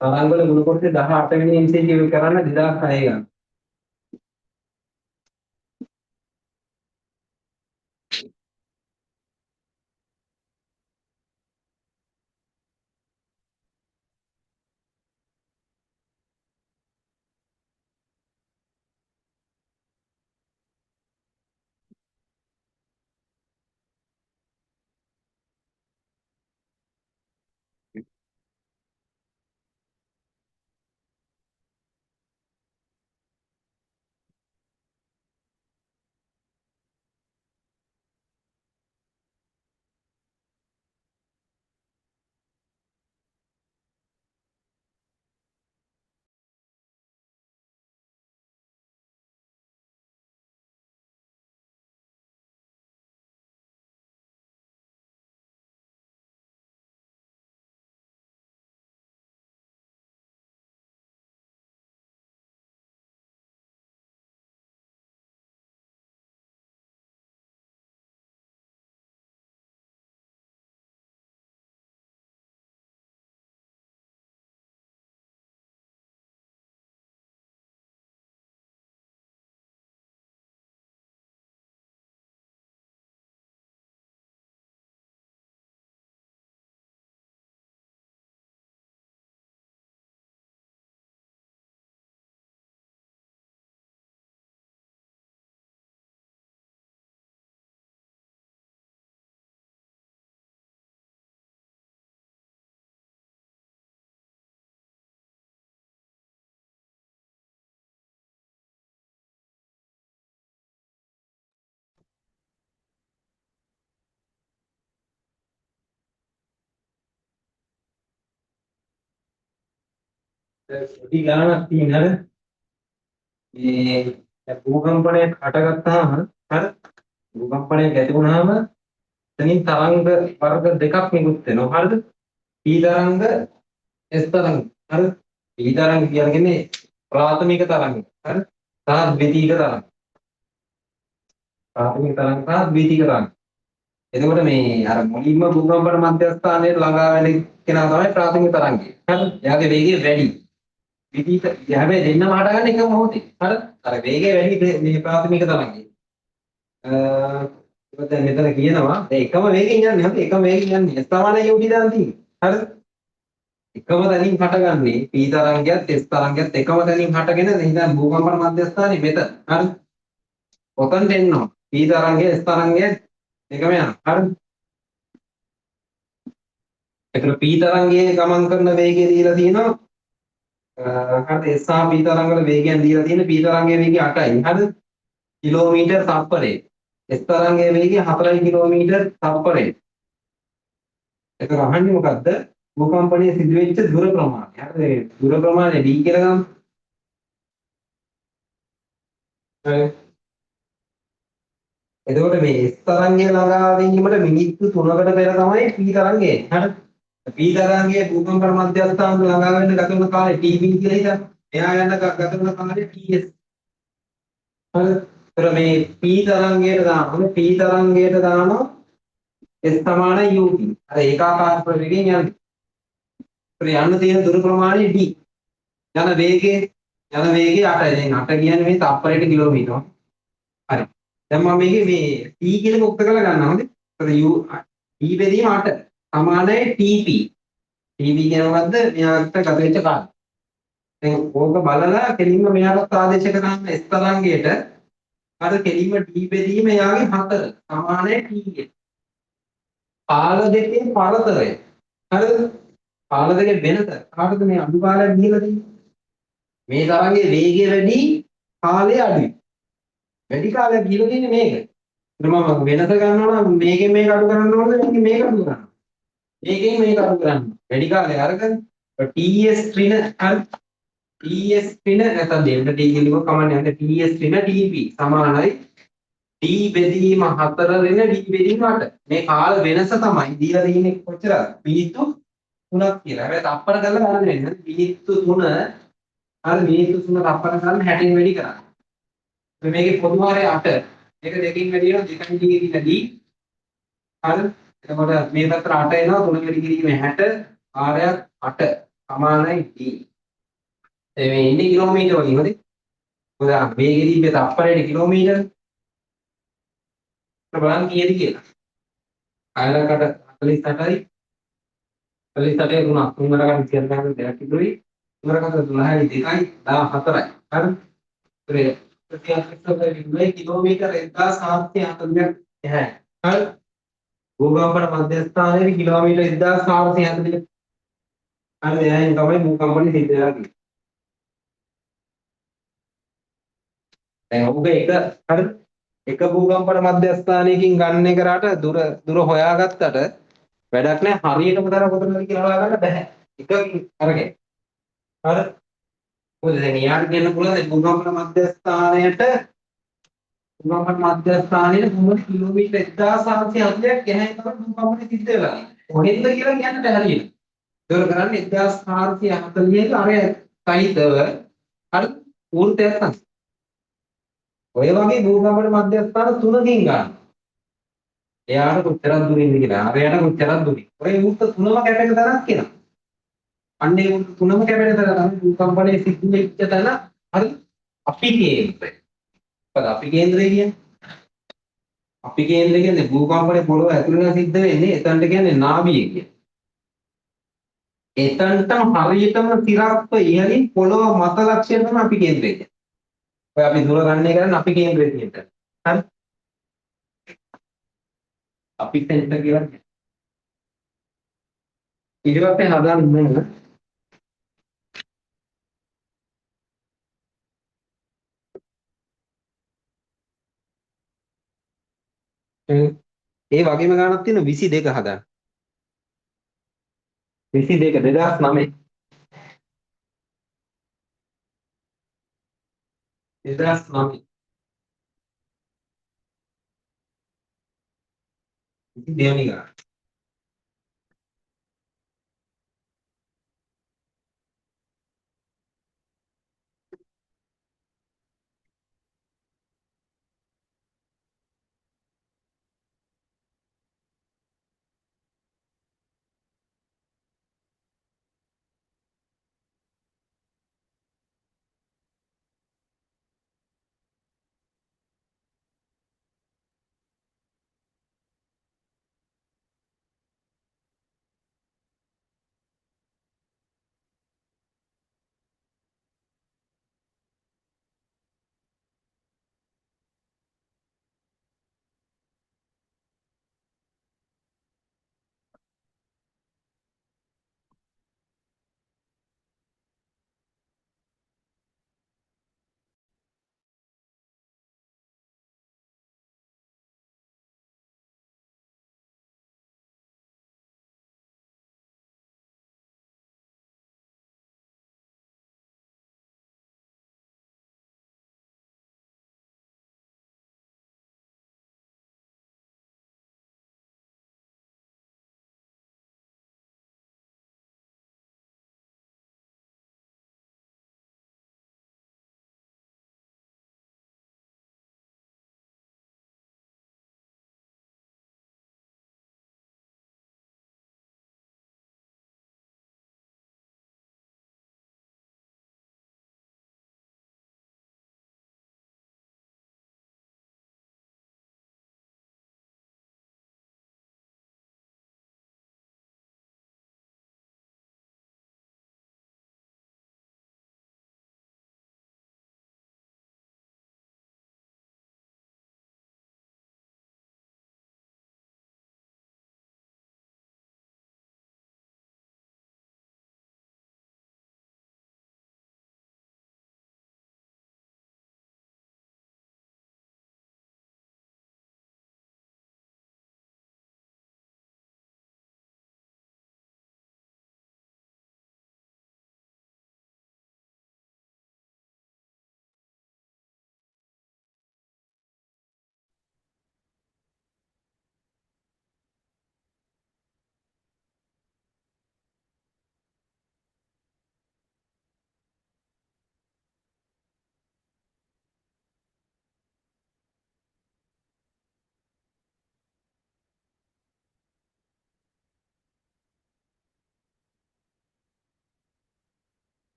තරංග වල ගුණ කොටසේ 18 වෙනි ඉන්සිලිඩි කරන්න 2006 ගණන්. පොඩි ගානක් තියෙන හරිද? මේ දැන් භූකම්පනයක් හටගත්තාම හරි භූකම්පනයක් ඇති වුණාම එතනින් තරංග වර්ග දෙකක් නිකුත් වෙනවා හරිද? P තරංග S තරංග හරිද? P තරංග කියන්නේ ප්‍රාථමික තරංග හරිද? සහ ද්විතීයික තරංග. ප්‍රාථමික තරංග සහ ද්විතීයික තරංග. එතකොට මේ අර මුලින්ම භූකම්පන මධ්‍යස්ථානයේ ළඟා වෙන කෙනා තමයි ප්‍රාථමික තරංගය. හරි. එයාගේ වේගය වැඩි. ද්විතීයික හැබැයි දෙන්නම හටගන්නේ එකම මොහොතේ. හරි. අර වේගය වැඩි මේ ප්‍රාථමික තරංගයේ. දැන් මෙතන කියනවා දැන් එකම වේගෙන් යන්නේ හරි එකම වේගෙන් යන්නේ S සමානයි UT දාන් තියෙන්නේ හරිද එකම තැනින් හටගන්නේ P තරංගයත් S තරංගයත් එකම තැනින් හටගෙන දැන් භූකම්පන මධ්‍යස්ථානේ මෙතන හරිද ඔතනට එන්නවා P තරංගය S තරංගය එකම යනවා හරිද ඒතර P තරංගයේ ගමන් කරන වේගය දීලා තියෙනවා හරිද S සහ P තරංග වල වේගයන් දීලා තියෙන P තරංගයේ වේගය 8යි හරිද කිලෝමීටර් තප්පරේ S තරංගයේ වේගය 4 කිලෝමීටර් තප්පරේ එතකොට අහන්නේ මොකද්ද? භූකම්පනයේ සිදුවෙච්ච දුර ප්‍රමාණය. හරිද? දුර ප්‍රමාණය d කියලා ගමු. හරි. එතකොට මේ S තරංගය ළඟා වීමට මිනිත්තු 3කට පෙර තමයි P තරංගය එන්නේ. හරි. P තරංගයේ භූකම්පන මධ්‍යස්ථාන ළඟා වෙන්න ගත වෙන කාලය TP කියලා හිතන්න. එයා යන ගත වෙන කාලය TS. හරි. ඒතර මේ P තරංගයට දානවා. P තරංගයට දානවා S සමානයි UT. අර ඒකාකාර ප්‍රවේගයෙන් යන්නේ. යන්න තියෙන දුර ප්‍රමාණය d යන වේගය 8යි දැන් 8 කියන්නේ මේ තප්පරයට කිලෝමීටර හරි දැන් මම මේකේ මේ t කියන එක ඔක්ක කරලා ගන්නවා හොඳේ ඒතර u t බෙදීම 8 සමානයි tp tp කියන මොකද්ද මෙයාට ගත වෙච්ච කාලය දැන් ඕක බලලා කෙලින්ම මෙයාට ආදේශ කරන්න s තරංගයට අර කෙලින්ම t බෙදීම එයාගේ 4 සමානයි t කියන කාල දෙකේ පරතරය හරිද කාල දෙකේ වෙනස කාටද මේ අඩු කාලයක් දීලා තියෙන්නේ මේ තරංගයේ වේගය වැඩි කාලය අඩුයි. වැඩි කාලයක් ගිහලා තියෙන්නේ මේක. ඒත් මම වෙනස ගන්නවා නම් මේකෙන් මේක අඩු කරන්න ඕනද මේකෙන් මේක අඩු කරන්න. මේකෙන් මේක අඩු කරන්න. වැඩි කාලය අරගෙන TS ඍණ හරි TS ඍණ නැත්නම් delta T කියනකොට කමන්නේ නැහැ TS ඍණ TP සමානයි D බෙදීම 4 ඍණ D බෙදීම 8. මේ කාල වෙනස තමයි දීලා තියෙන්නේ කොච්චරද? මිනිත්තු 3ක් කියලා. හැබැයි තප්පර කරලා ගන්න වෙන්නේ. මිනිත්තු 3 හරි මිනිත්තු 3 තප්පර කරන්න 60න් වැඩි කරන්න. මේකේ පොදු හරය 8. මේක දෙකකින් වැඩි වෙනවා 2න් දිගේ දින D. හරි. එතකොට මේ පැත්තට 8 එනවා 3 වැඩි කිරීමේ 60 ආරයක් 8 සමානයි D. මේ ඉන්නේ කිලෝමීටර වලින් හරි. මොකද වේගෙ දීපේ තප්පරයට කිලෝමීටර. බලන්න කීයද කියලා. ආයතනකට 48යි 48ේ 3 තුනකට කියන ගාන දෙකක් ඉදුයි. තුනකට 12යි 2යි 14යි. හරි. ප්‍රතික්ෂේපයේ කිලෝමීටර 1740ක් එහා. හරි. භූකම්පන මධ්‍යස්ථානයේ කිලෝමීටර 1440. හරි එයායින් තමයි භූකම්පන සිද්ධ වෙලා තියෙන්නේ. දැන් ඔබ එක හරි එක භූකම්පන මධ්‍යස්ථානයකින් ගන්න කරාට දුර හොයාගත්තට වැඩක් නැහැ හරියටම තර කොතනද කියලා හොයාගන්න බෑ. එකකින් අරගෙන. හරි. මොකද දැන් යාට කියන්න පුළුවන් භූකම්පන මධ්‍යස්ථානයට භූකම්පන මධ්‍යස්ථානයේ කොහොමද කිලෝමීටර 1740ක් ගැහැයි තමයි භූකම්පන සිද්ධ වෙලා. කොහෙන්ද කියලා කියන්නට හරියට. ඒක කරන්නේ 1440 අර සහිතව හරි වෘත්තයක් තමයි. ඔය වගේ භූකම්පන මධ්‍යස්ථාන තුනකින් ගන්න. එයාට කොච්චරක් දුරින්ද කියලා. අරයට කොච්චරක් දුරින්. ඔය වෘත්ත තුනම කැපෙන තරක් කියලා. අන්න ඒ වෘත්ත තුනම කැපෙන තර තමයි භූකම්පනයේ සිද්ධ වෙච්ච තැන හරි අපි කේන්ද්‍රය. මොකද අපි කේන්ද්‍රය කියන්නේ අපි කේන්ද්‍රය කියන්නේ භූකම්පනයේ පොළොව ඇතුළේ සිද්ධ වෙන්නේ එතනට කියන්නේ නාභිය කියන්නේ. එතනටම හරියටම තිරස්ව ඉහළින් පොළොව මත ලක්ෂ්‍ය තමයි අපි කේන්ද්‍රය කියන්නේ. ඔය අපි දුර ගණනය කරන්නේ අපි කේන්ද්‍රය කියන තැන. හරි. අපි සෙන්ටර් කියලා කියන්නේ. ඊට පස්සේ හදන්න ඒ වගේම ගානක් තියෙන 22 හදන්න. 22 2009 2009 දෙවෙනි ගාන.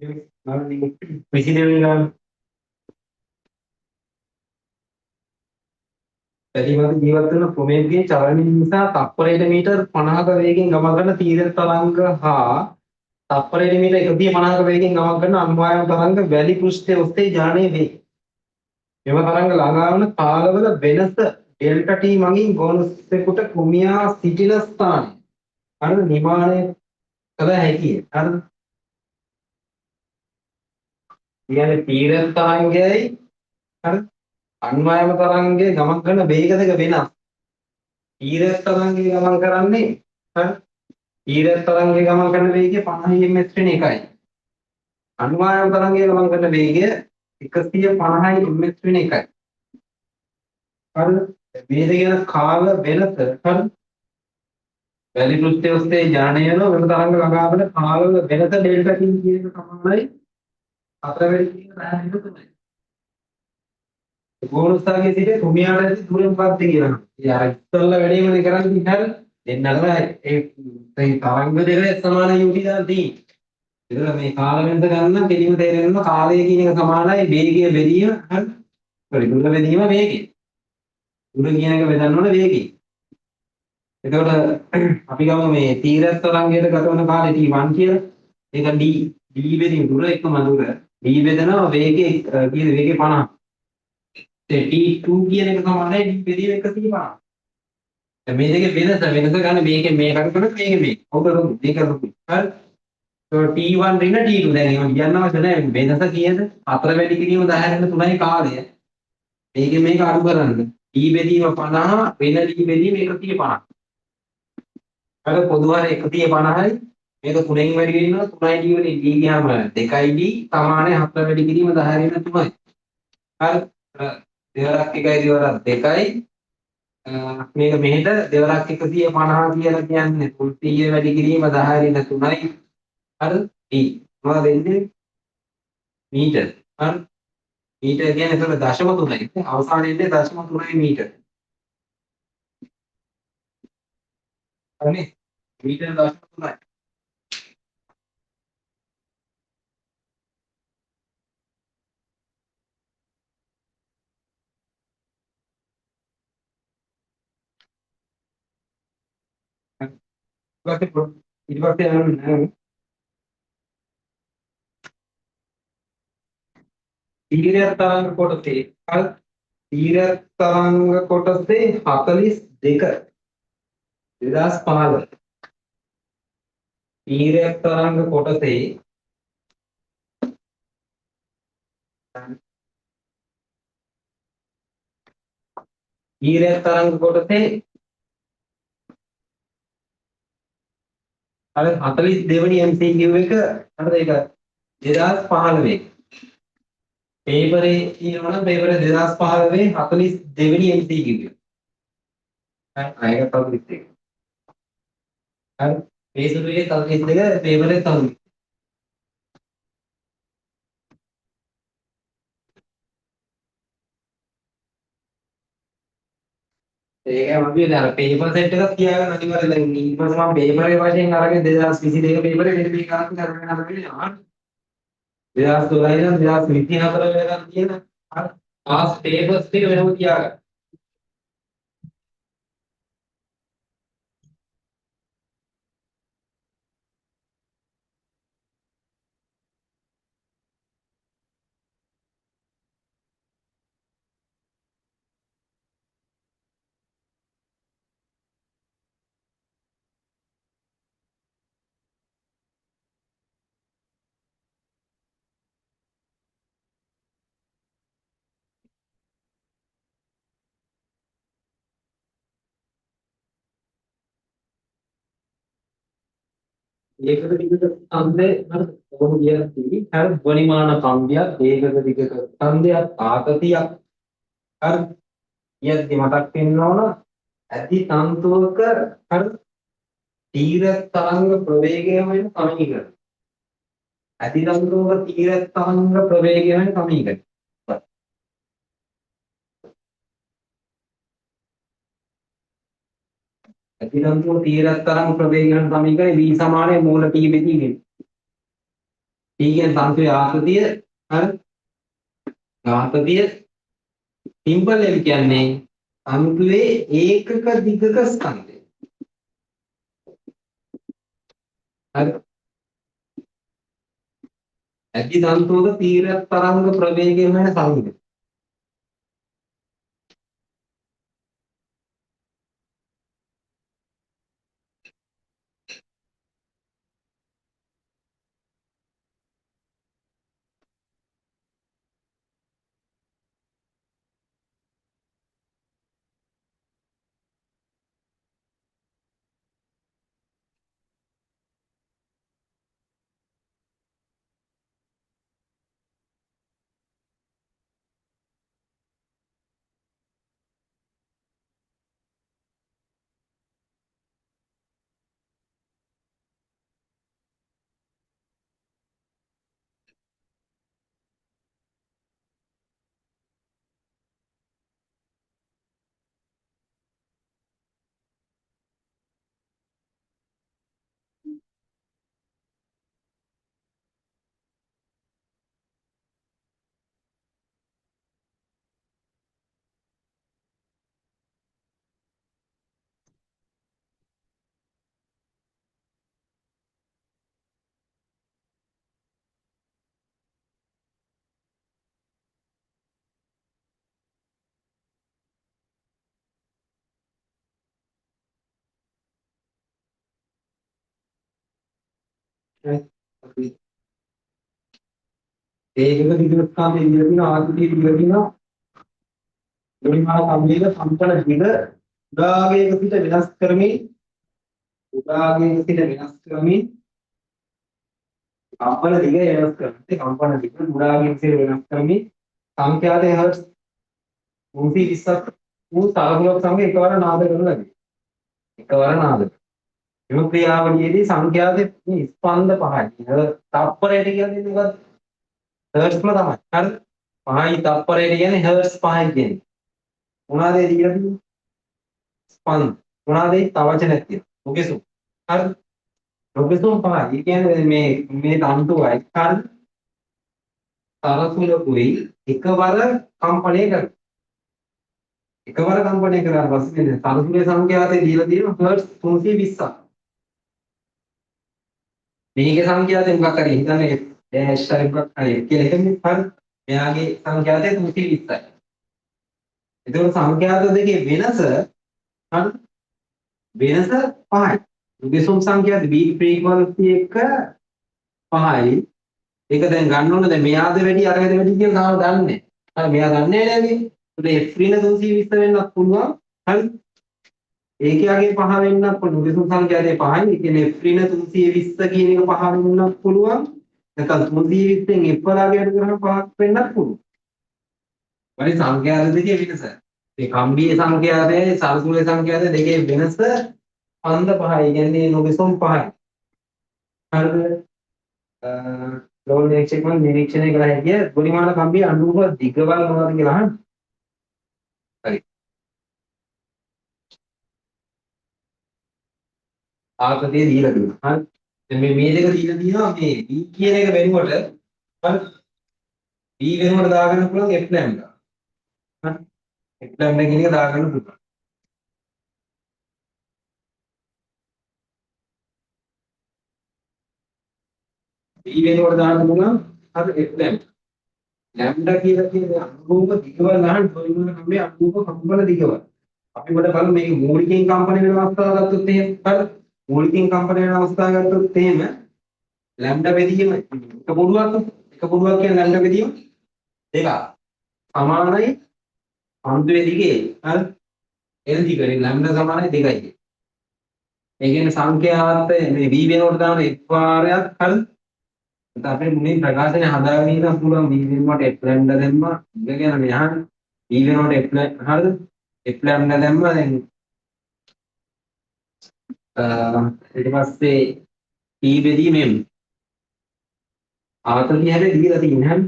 විසිදෙවි ගන්න පැලිමද ජීවත් වෙන ප්‍රමේයගේ චලනය නිසා තප්පරයට මීටර් 50ක වේගයෙන් ගමන් කරන තීව්‍ර තරංග හා තප්පරයට මීටර් 150ක වේගයෙන් ගමන් කරන අනුවායන තරංග වැලි පෘෂ්ඨයේ ඔස්සේ ජානනය වේ. මෙම තරංග ළඟා වන කාලවල වෙනස ඩෙල්ටා ටී මගින් ගෝනසෙකුට කුමියා සිටින ස්ථානය අර නිමානය කළ හැකිය. හරිද? කියන්නේ තීව්‍ර තරංගයයි හරිද? අන්වායම තරංගයේ ගමන් කරන වේග දෙක වෙනස්. තීව්‍ර තරංගයේ ගමන් කරන්නේ හරිද? තීව්‍ර තරංගයේ ගමන් කරන වේගය 50 ms වෙන එකයි. අන්වායම තරංගයේ ගමන් කරන වේගය 150 ms වෙන එකයි. හරිද? මේ දෙක කාල වෙනස හරිද? වැලි පෘෂ්ඨයේ ඔස්සේ ජානය යන වෙන තරංග ළඟා වෙන කාලවල වෙනස ඩෙල්ටා ටී කියන එක තමයි හතරවෙනි කියන පැහැදිලි තුනයි. ගෝනුස්සාගේ සිට කුමියාට ඇති දුර මොකක්ද කියලා. ඉතින් අර ඉස්සල්ලා වැඩේමනේ කරන්නේ හරිය. දෙන්නම ඒ තරංග දෙක සමාන යුටි දාලා තියෙන්නේ. ඒතර මේ කාල වෙනස ගන්න කෙලිම තේරෙනවා කාලය කියන එක සමානයි වේගය බෙදීම හරි. sorry දුර බෙදීම වේගය. දුර කියන එක බෙදන්න ඕනේ වේගය. එතකොට අපි ගමු මේ තීරස් තරංගයට ගත වන කාලය t1 කියලා. ඒක d d බෙදීම දුර එකම දුර. d බෙදනවා වේගය කියන වේගය 50. t2 කියන එක සමානයි d බෙදීම 150. දැන් මේ දෙකේ වෙනස ගන්න මේකේ මේකට කරන මේකේ මේක. හොඳට මේක ලොකු. හරි. T1 රින T2 දැන් එහෙම කියන්න අවශ්‍ය නැහැ. වෙනස කීයද? 4 වැඩි කිරීම 10 රින 3යි කාලය. මේකෙන් මේක අඩු කරන්න. D බෙදීම 50 වෙන D බෙදීම 150. අර පොදු හර 150යි මේක 3න් වැඩි වෙනවා 3යි D වලින් D ගියාම 2යි D සමානයි 4 වැඩි කිරීම 10 රින 3යි. හරි. දෙවරක් 1යි දෙවරක් 2යි මේක මෙහෙට දෙවරක් 150 කියලා කියන්නේ 300 වැඩි කිරීම 10 රින 3යි. හරි D මොනවද දෙන්නේ මීටර හරි මීටර කියන්නේ ඒතර දශම 3යි අවසානයේ ඉන්නේ දශම 3යි මීටර හරිනේ මීටර දශම 3යි ඊට පස්සේ යනවා තීරය තරංග කොටසේ හරි තීරය තරංග කොටසේ 42 2015 තීරය තරංග කොටසේ තීරය තරංග කොටසේ අර 42 වෙනි MCQ එක හරිද ඒක 2015 පේපරේ කියනවා නම් පේපරේ 2015 42 වෙනි MCQ එක. හරි අයක තව 32. හරි පේපරේ තව 32 පේපරේ තව ඒක අපි දැන් පේපර් සෙට් එකක් තියාගන්න අනිවාර්යයෙන් දැන් ඊට පස්සේ මම පේපරේ වශයෙන් අරගෙන 2022 පේපරේ මෙන්න මේ කාර්යය කරගෙන යනවා 2012 ඉඳන් 2024 වෙනකන් තියෙන හරි පාස් පේපර්ස් ටික වෙනම තියාගන්න. ඒකක දිගට ඡන්දේ හරි කොහොම කියලා තියෙන්නේ හරි පරිමාණ කම්බියක් ඒකක දිගට ඡන්දයක් ආතතියක් හරි කියද්දි මතක් වෙන්න ඕන ඇති තන්තුවක හරි තීව්‍ර තරංග ප්‍රවේගය වෙන සමීකරණ ඇති තන්තුවක තීව්‍ර තරංග ප්‍රවේගය වෙන සමීකරණ ඇති තන්තුවක තීව්‍ර තරංග ප්‍රවේගය වෙන සමීකරණය v සමානයි මූල t බෙදීගෙන T කියන්නේ තන්තුවේ ආකෘතිය හරි ආකෘතිය සිම්පල් එක කියන්නේ තන්තුවේ ඒකක දිගක ස්කන්ධය. හරි ඇති තන්තුවක තීරක තරංග ප්‍රවේගයෙන් වෙන සංවිධ. ඒකක දිගක ස්කන්ධය ඉඳලා තියෙන ආකෘතිය ඉඳලා තියෙනවා පරිමාණ සම්වේග සම්පල දිග උදාගයක සිට වෙනස් කරමින් කම්පන දිග වෙනස් කරන්නේ කම්පන දිග උදාගයක සිට වෙනස් කරමින් සංඛ්‍යාතය හර්ට්ස් 320ක් වූ තරංගයක් සමග එකවර නාද කරන ලදී. එකවර නාද. මෙම ක්‍රියාවලියේදී සංඛ්‍යාතයේ ස්පන්ද පහයි. තප්පරයට කියන්නේ මොකක්ද? හර්ට්ස්ම තමයි. හරිද? පහයි තප්පරයට කියන්නේ හර්ට්ස් පහයි කියන්නේ. මොනවාද ඒ දීලා තියෙන්නේ? ස්පන්ද. මොනවාද ඒ තව වචනයක් තියෙනවා. ඔකේසු. හරිද? ඔකේසු පහයි. ඒ කියන්නේ මේ තන්තුවයි හරිද? තරතුලකුයි එකවර කම්පණය කරනවා. එකවර කම්පණය කරලා පස්සේ මේ තරතුලේ සංඛ්‍යාතය දීලා තියෙනවා හර්ට්ස් 320ක්. මේකේ සංඛ්‍යාතය මොකක් හරි හිතන්නේ ඩෑෂ් හරි මොකක් හරි කියලා හිතන්නේ හරි. මෙයාගේ සංඛ්‍යාතය 320යි. එතකොට සංඛ්‍යාත දෙකේ වෙනස හරි වෙනස 5යි. විසුම් සංඛ්‍යාත B ෆ්‍රීකවන්සි එක 5යි. ඒක දැන් ගන්න ඕන දැන් මෙයාද වැඩි අරගෙද වැඩි කියලා තාම දන්නේ නැහැ. හරි මෙයා දන්නේ නැහැ නේද? ඒත් F ඍණ 320 වෙන්නත් පුළුවන්. හරි ඒකයාගේ 5 වෙන්නත් පුළුවන්. විසුම් සංඛ්‍යාතේ 5යි. ඒ කියන්නේ F ඍණ 320 කියන එක 5 වෙන්නත් පුළුවන්. නැත්නම් 320න් F වලාගේ අඩු කරන 5ක් වෙන්නත් පුළුවන්. වරි සංඛ්‍යාත දෙකේ වෙනස. මේ කම්බියේ සංඛ්‍යාතයයි සල්කුලේ සංඛ්‍යාතය දෙකේ වෙනස අන්ද 5යි. කියන්නේ නොවිසුම් 5යි. හරිද? ලෝල් නිරීක්ෂක මම නිරීක්ෂණය කළා හැකිය පරිමාණ කම්බියේ අණුව දිගවල් මොනවද කියලා අහන්න. හරි. ආකෘතිය දීලා තියෙනවා. හරි. දැන් මේ දෙක දීලා තියෙනවා මේ B කියන එක වෙනුවට හරි. B වෙනුවට දාගන්න පුළුවන් F ලැම්ඩා. හරි. F ලැම්ඩා කියන එක දාගන්න පුළුවන්. B වෙනුවට දාන්න පුළුවන් හරි F ලැම්ඩා. ලැම්ඩා කියලා කියන්නේ අනුරූප දිගවල් අහන්න පරිමාණ කම්බියේ අනුරූප කම්පන දිගවල්. අපි කොට බලමු මේක මූලිකයෙන් කම්පන වෙන අවස්ථාව ගත්තොත් එහෙම හරි. මූලිකයෙන් කම්පන වෙන අවස්ථාව ගත්තොත් එහෙම ලැම්ඩා බෙදීම එක පොඩුවක් කියන්නේ ලැම්ඩා බෙදීම දෙක සමානයි අන්තිමේ දිගේ හරි එන දිගනේ ලැම්ඩා සමානයි 2යි. ඒ කියන්නේ සංඛ්‍යාත මේ v වෙනකොට දාන f වාරයක් හරි එතකොට අපේ මුලින් ප්‍රකාශනය හදාගෙන ඉන්න පුළුවන් v වෙනකොට f ලැම්ඩා දැම්මා ඉඳ කියන මෙහාන v වෙනකොට f හරිද f ලැම්ඩා දැම්මා දැන් ඊට පස්සේ t බෙදීමෙන් ආතතිය හැබැයි දීලා තියෙන හැම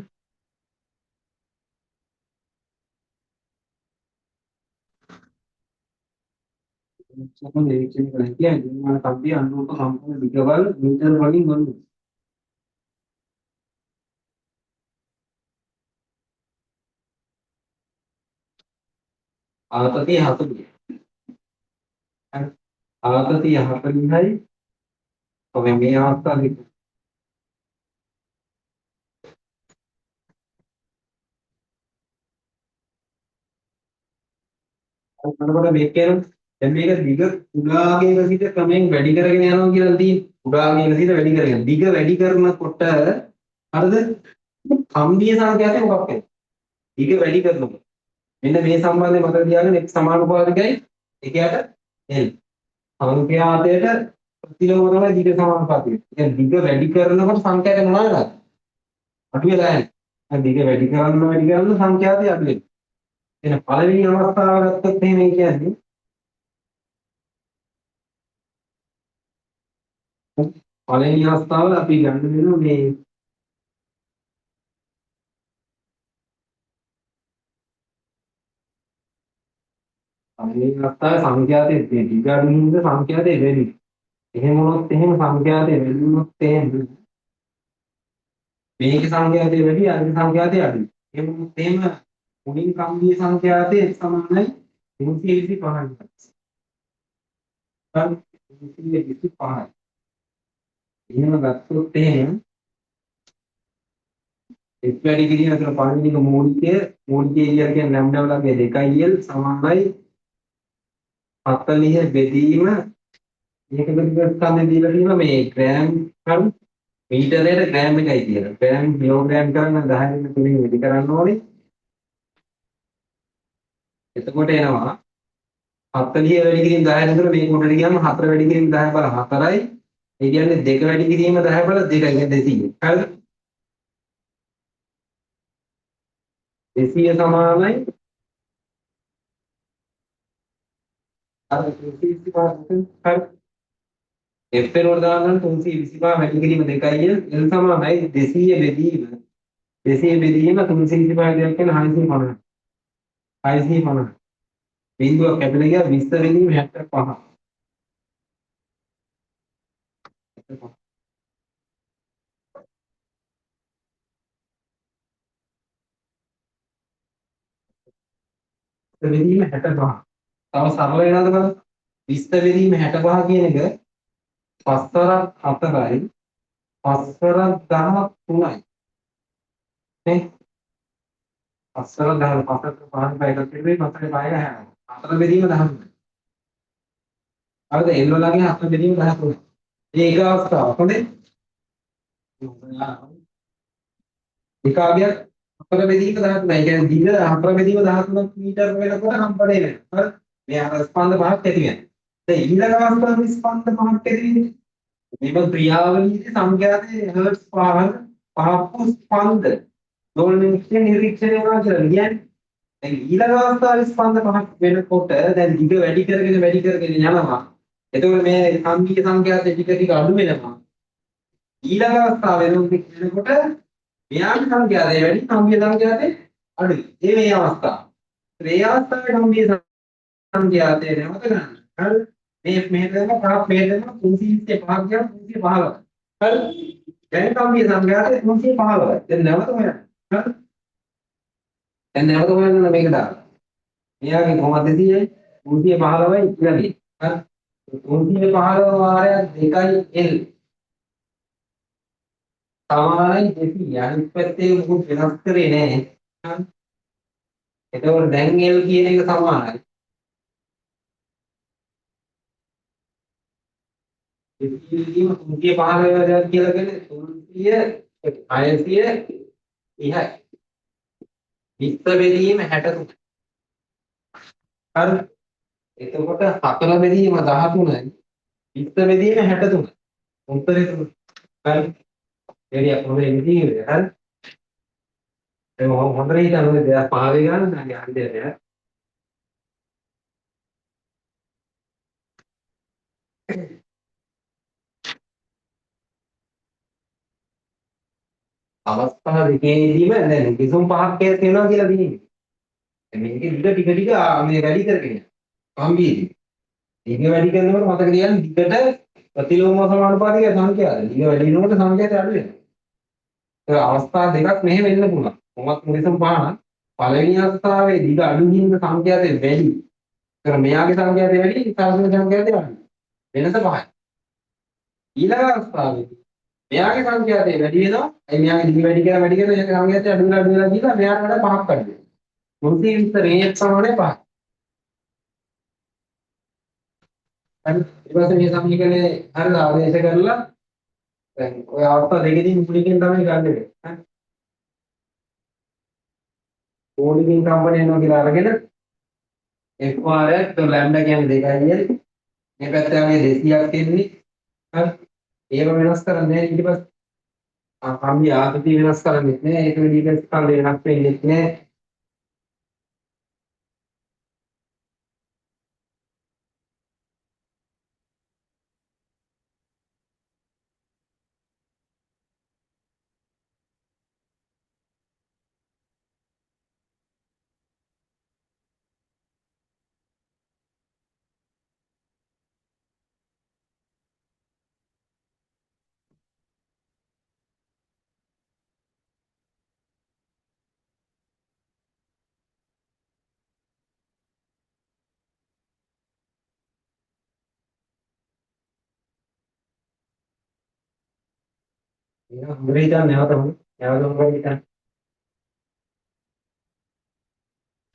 සම්ම නිරීක්ෂණය කරලා කියන්නේ නිර්මාණ කම්පිය අනුරූප කම්පන දිගවල් මීටර වලින් ගන්න. ආතතිය 40. හරි. ආතතිය 40යි. ඔබ මේ අවස්ථාවේදී අනකොට මේක කියන දැන් මේක දිග උඩාගේක සිට ක්‍රමයෙන් වැඩි කරගෙන යනවා කියලා තියෙන්නේ. උඩාගේක සිට වැඩි කරගෙන. දිග වැඩි කරනකොට හරිද? කම්බිය සංඛ්‍යාතය මොකක්ද? දිග වැඩි කරනකොට. මෙන්න මේ සම්බන්ධය මතක තියාගන්න x සමානුපාතිකයි එකයට l. සංඛ්‍යාතයට ප්‍රතිලෝම තමයි දිග සමානුපාතිකය. කියන්නේ දිග වැඩි කරනකොට සංඛ්‍යාතය මොනවද වෙන්නේ? අඩු වෙලා යන්නේ. දිග වැඩි කරන සංඛ්‍යාතය අඩු වෙනවා. එහෙනම් පළවෙනි අවස්ථාව ගත්තොත් එහෙම කියන්නේ පළවෙනි අවස්ථාව අපි ගන්න වෙනවා මේ පළවෙනි අවස්ථාවේ සංඛ්‍යාතයේ දිග අඩු හින්දා සංඛ්‍යාතය වැඩි. එහෙම වුණොත් එහෙම සංඛ්‍යාතය වැඩි වුණොත් එහෙම මේකේ සංඛ්‍යාතය වැඩි අනිත් සංඛ්‍යාතය අඩුයි. එහෙම වුණොත් එහෙම මුලින් කම්බියේ සංඛ්‍යාතය සමානයි 325යි. හරි 325යි. එහෙම ගත්තොත් එහෙම x වැඩි කිරීම අතර පළවෙනික මූලිකය කියලා කියන්නේ ලැම්ඩා වලගේ 2l සමානයි 40 බෙදීම මේක බෙදගත්තාම දීලා තියෙනවා මේ ග්‍රෑම් හරි මීටරයට ග්‍රෑම් එකයි කියලා. ග්‍රෑම් කිලෝග්‍රෑම් කරන්න 10 න් තුලින් වැඩි කරන්න ඕනේ. එතකොට එනවා 40 වැඩි කිරීම 10 නතර මේක උඩට ගියාම 4 වැඩි කිරීම 10 බල 4යි. ඒ කියන්නේ 2 වැඩි කිරීම 10 බල 2යි. කියන්නේ 200. හරිද? 200 සමානයි අර 325 හරි. f වෙනුවට දාන්න 325 වැඩි කිරීම 2යි. l සමානයි 200 බෙදීම 325 දෙයක් කියන 650. 650. බිඳුවක් කැපිලා ගියා 20 බෙදීම 75. 20 බෙදීම 65. තව සරල වෙනවද බලන්න. 20 බෙදීම 65 කියන එක 5 වරක් 4යි 5 වරක් 13යි. නේ? 5 වරක් 10 5ක් 5ක් එකක් තිබෙන්නේ 5ක් 5ක් හැම. 4 බෙදීම 13. හරිද? එල් වලගේ 4 බෙදීම 13. ඒක අවස්ථාව. හොඳේ? ඒකාගයක් 4 බෙදීම 13. ඒ කියන්නේ දිග 4 බෙදීම 13 මීටර වෙනකොට කම්පණය වෙනවා. හරි? මේ අර ස්පන්ද පහක් ඇති වෙනවා. දැන් ඊළඟ අවස්ථාවේ ස්පන්ද පහක් ඇති වෙන්නේ. මේක ක්‍රියාවලියේ සංඛ්‍යාතයේ හර්ට්ස් පහක් ස්පන්ද දෝලනයේ නිරීක්ෂණය වෙනවා කියලා කියන්නේ. දැන් ඊළඟ අවස්ථාවේ ස්පන්ද පහක් වෙනකොට දැන් දිග වැඩි කරගෙන යනවා. එතකොට මේ සම්පීය සංඛ්‍යාතය ටික ටික අඩු වෙනවා. ඊළඟ අවස්ථාවේ වෙනකොට මෙයාගේ සංඛ්‍යාතය වැඩි සම්පීය සංඛ්‍යාතය අඩුයි. මේ අවස්ථාව. මේ අවස්ථාවේ සම්පීය සංඛ්‍යාතය නැවත ගන්න. හරි? මෙහෙට දෙනවා පහක් මෙහෙට දෙනවා 325ක් කියන 315. හරි? දැන් සම්පීය සංඛ්‍යාතය 315යි. දැන් නැවත හොයන්න. හරි? දැන් නැවත හොයන්න මේක දාන්න. මෙයාගේ කොහොමද 200යි 315යි ඉඳලා. හරි? 315 වාරයක් 2යි L සමානයි 200. අනිත් පැත්තේ මොකුත් වෙනස් කරේ නැහැ. හරි? එතකොට දැන් L කියන එක සමානයි 200 වීම 315 කියලා කියන්නේ 300 630යි. 20 බෙදීම 63. හරි? එතකොට 4 බෙදීම 13යි 20 බෙදීම 63. උත්තරේ තමයි. හරි? එළිය කොහොමද එන්නේ? හරි? ඒක හොඳට හිතන්න ඕනේ දෙයක් පහවේ ගන්න නැගේ අන්දේ අවස්ථා දෙකේදීම දැන් කිසුම් පහක් තියෙනවා කියලා තියෙන්නේ. මේකේ ටික ටික මේ වැඩි කරගෙන යනවා. කම්බියේදී. ඒක වැඩි කරනකොට මතක තියාගන්න දිගට ප්‍රතිලෝම සමානුපාතික සංඛ්‍යාවද. දිග වැඩි වෙනකොට සංඛ්‍යාත අඩු වෙනවා. ඒ අවස්ථා දෙකක් මෙහෙම වෙන්න පුළුවන්. මොකක් මුලින්ම පහන පළවෙනි අවස්ථාවේ දිග අඩු ගින්ද සංඛ්‍යාතය වැඩි. ඒතර මෙයාගේ සංඛ්‍යාතය වැඩි, සාසන සංඛ්‍යාතය අඩු. වෙනස පහයි. ඊළඟ අවස්ථාවේදී මෙයාගේ සංඛ්‍යාතය වැඩි වෙනවා. ඒ මෙයාගේ දිග වැඩි කියලා එයාගේ සංඛ්‍යාතය අඩු වෙලා ගිහලා මෙයාට වඩා පහක් අඩු වෙනවා. මුල්ති විස්තරයේ ප්‍රමාණය පහ. හරි. ඊට පස්සේ මේ සමීකරණය හරියට ආදේශ කරලා දැන් ඔය අවස්ථා දෙකකින් මුලින්ම තමයි ගන්න වෙන්නේ. හරි. මූලිකින් කම්පණය වෙනවා කියලා අරගෙන f ලැම්ඩා කියන්නේ 2යි. මේ පැත්තේ වගේ 200ක් එන්නේ. හරි. ඒව වෙනස් කරන්නේ නැහැ. ඊට පස්සේ අපි ආකෘතිය වෙනස් කරන්නේ නැහැ. ඒක විදිහට ස්කන්ධ වෙනස් වෙන්නේ නැහැ. ඒක හොඳට හිතන්න නැවතම. නැවතම හොඳට හිතන්න.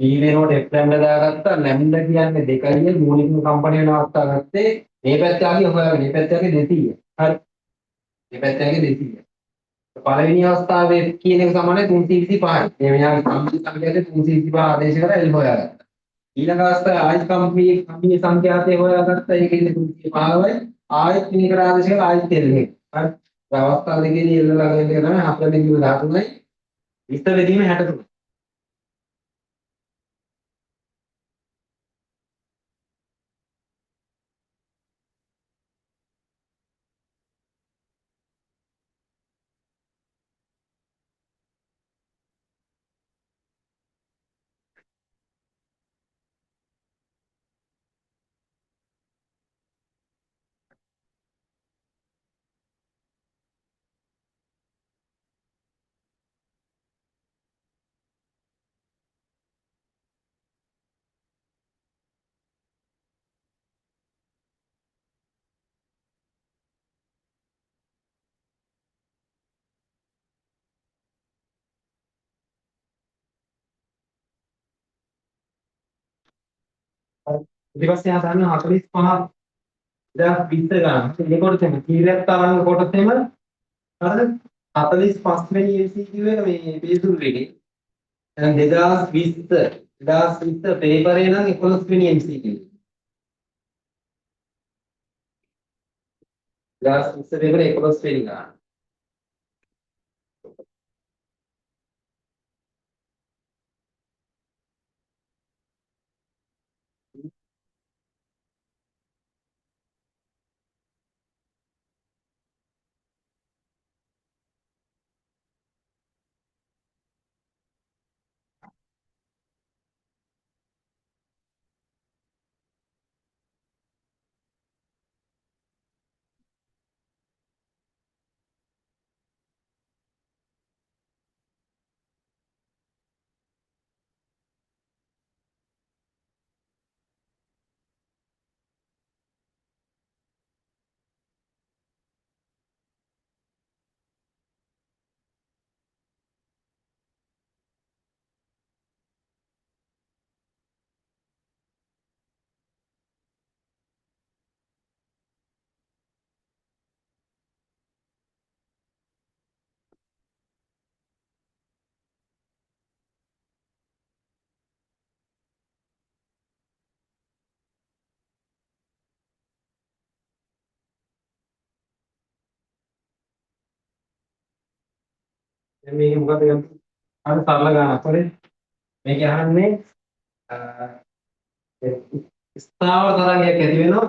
P වෙනකොට f ලැම්ඩා දාගත්තා. ලැම්ඩා කියන්නේ 2යි. මූලිකම කම්පණය වෙන අවස්ථාව ගත්තේ මේ පැත්තේ ආගේ හොයාගෙන. මේ පැත්තේ ආගේ 200. හරි. මේ පැත්තේ ආගේ 200. පළවෙනි අවස්ථාවේ කියන එක සමානයි 325යි. මේ මෙයාගේ කම්පිය සංඛ්‍යාතේ 325 ආදේශ කරලා L හොයාගත්තා. ඊළඟ අවස්ථාවේ ආයිත් කම්පිය සංඛ්‍යාතේ හොයාගත්තා. ඒක ඉන්නේ 315යි. ආයෙත් මේක ආදේශ කරලා ආයෙත් L එක. හරි. අවස්ථාව දෙකේදී L ළඟ වෙන එක තමයි අපිට කිව්ව 13යි. විස්තර දෙීම 63. ඊට පස්සේ ආ ගන්න 45 20 ගන්න. ඒකට තමයි කීරයක් තරංග කොටසෙම හරිද? 45 වෙනි MCQ එක මේ පිළිතුරු වෙන්නේ. දැන් 2020 පේපරේ නම් 11 වෙනි MCQ. 2020 පේපරේ 11 වෙනි ගන්න. දැන් මේක මොකද ගන්න? අර සරල ගානක් හරි. මේක අහන්නේ ස්ථාවර තරංගයක් ඇති වෙනවා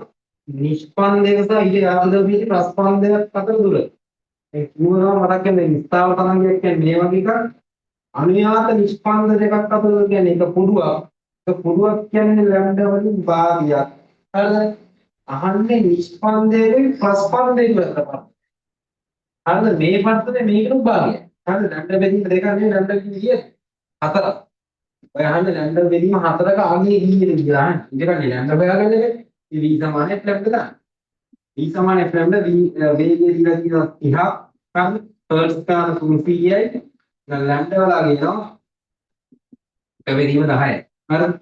නිෂ්පන්දක සහ ඊට ආවදව පිට ප්‍රස්පන්දයක් අතර දුර. ඒ කියනවා මතක් වෙන්නේ ස්ථාවර තරංගයක් කියන්නේ මේ වගේ එකක්. අනුයාත නිෂ්පන්ද දෙකක් අතර කියන්නේ එක පුඩුවක්. ඒක පුඩුවක් කියන්නේ ලැම්ඩා වලින් භාගයක්. හරිද? අහන්නේ නිෂ්පන්දයේ ප්‍රස්පන්දයේ ප්‍රස්පන්ද. හරිද? මේ පැත්තේ මේකට භාගයක්. හරිද? ලැම්ඩා බෙදීම දෙකක් නේ ලැම්ඩා කියන්නේ 4ක්. ඔය අහන්නේ ලැම්ඩා බෙදීම 4ක අගේ කීයද කියලා අහන්නේ. ඉතින් ලැම්ඩා හොයාගන්න බැහැ. V සමාන f ලැම්ඩා දාන්න. V සමාන f ලැම්ඩා වේගය දීලා තියෙනවා 30. හරිද? හර්ට්ස් ගන්න 300යි. දැන් ලැම්ඩා වල ගේනවා එක බෙදීම 10යි. හරිද?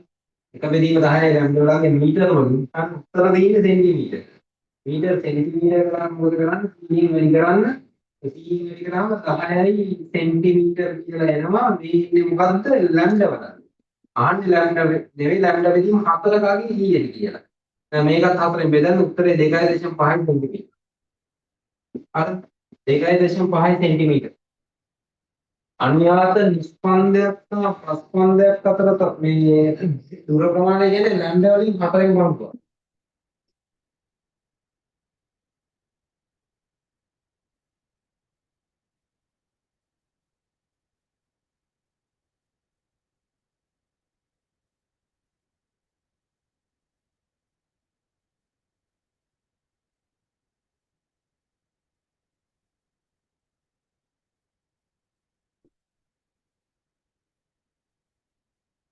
එක බෙදීම 10යි ලැම්ඩා වලගේ මීටර වලින් අන්න උත්තර දෙන්නේ සෙන්ටිමීටර. මීටර සෙන්ටිමීටර කරාම මොකද කරන්නේ? සීයෙන් වැඩි කරන්න. සීයෙන් වැඩි කරාම 10යි සෙන්ටිමීටර කියලා එනවා. මේ ඉන්නේ මොකද්ද? ලැම්ඩා වල. ආන්නේ ලැම්ඩා නෙවෙයි ලැම්ඩා බෙදීම 4කගේ කීයද කියලා. දැන් මේකත් 4ෙන් බෙදන්න උත්තරේ 2.5 සෙන්ටිමීටර. හරි 2.5 සෙන්ටිමීටර. අනුයාත නිස්පන්දයක් සහ ප්‍රස්පන්දයක් අතර මේ දුර ප්‍රමාණය කියන්නේ ලැම්ඩා වලින් 4ෙන් ගන්නවා.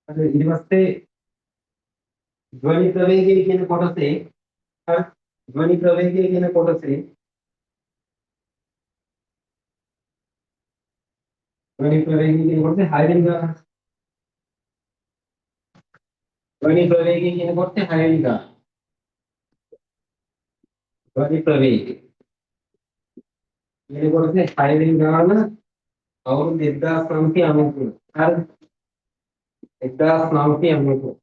හරි ඊට පස්සේ ධ්වනි ප්‍රවේගය කියන කොටසේ හරි ධ්වනි ප්‍රවේගය කියන කොටසේ ධ්වනි ප්‍රවේගය කියන කොටසේ 6 වෙනි ගාන ධ්වනි ප්‍රවේගය කියන කොටසේ 6 වෙනි ගාන ධ්වනි ප්‍රවේගය කියන කොටසේ 6 වෙනි ගාන අවුරුදු 1993 හරි 1993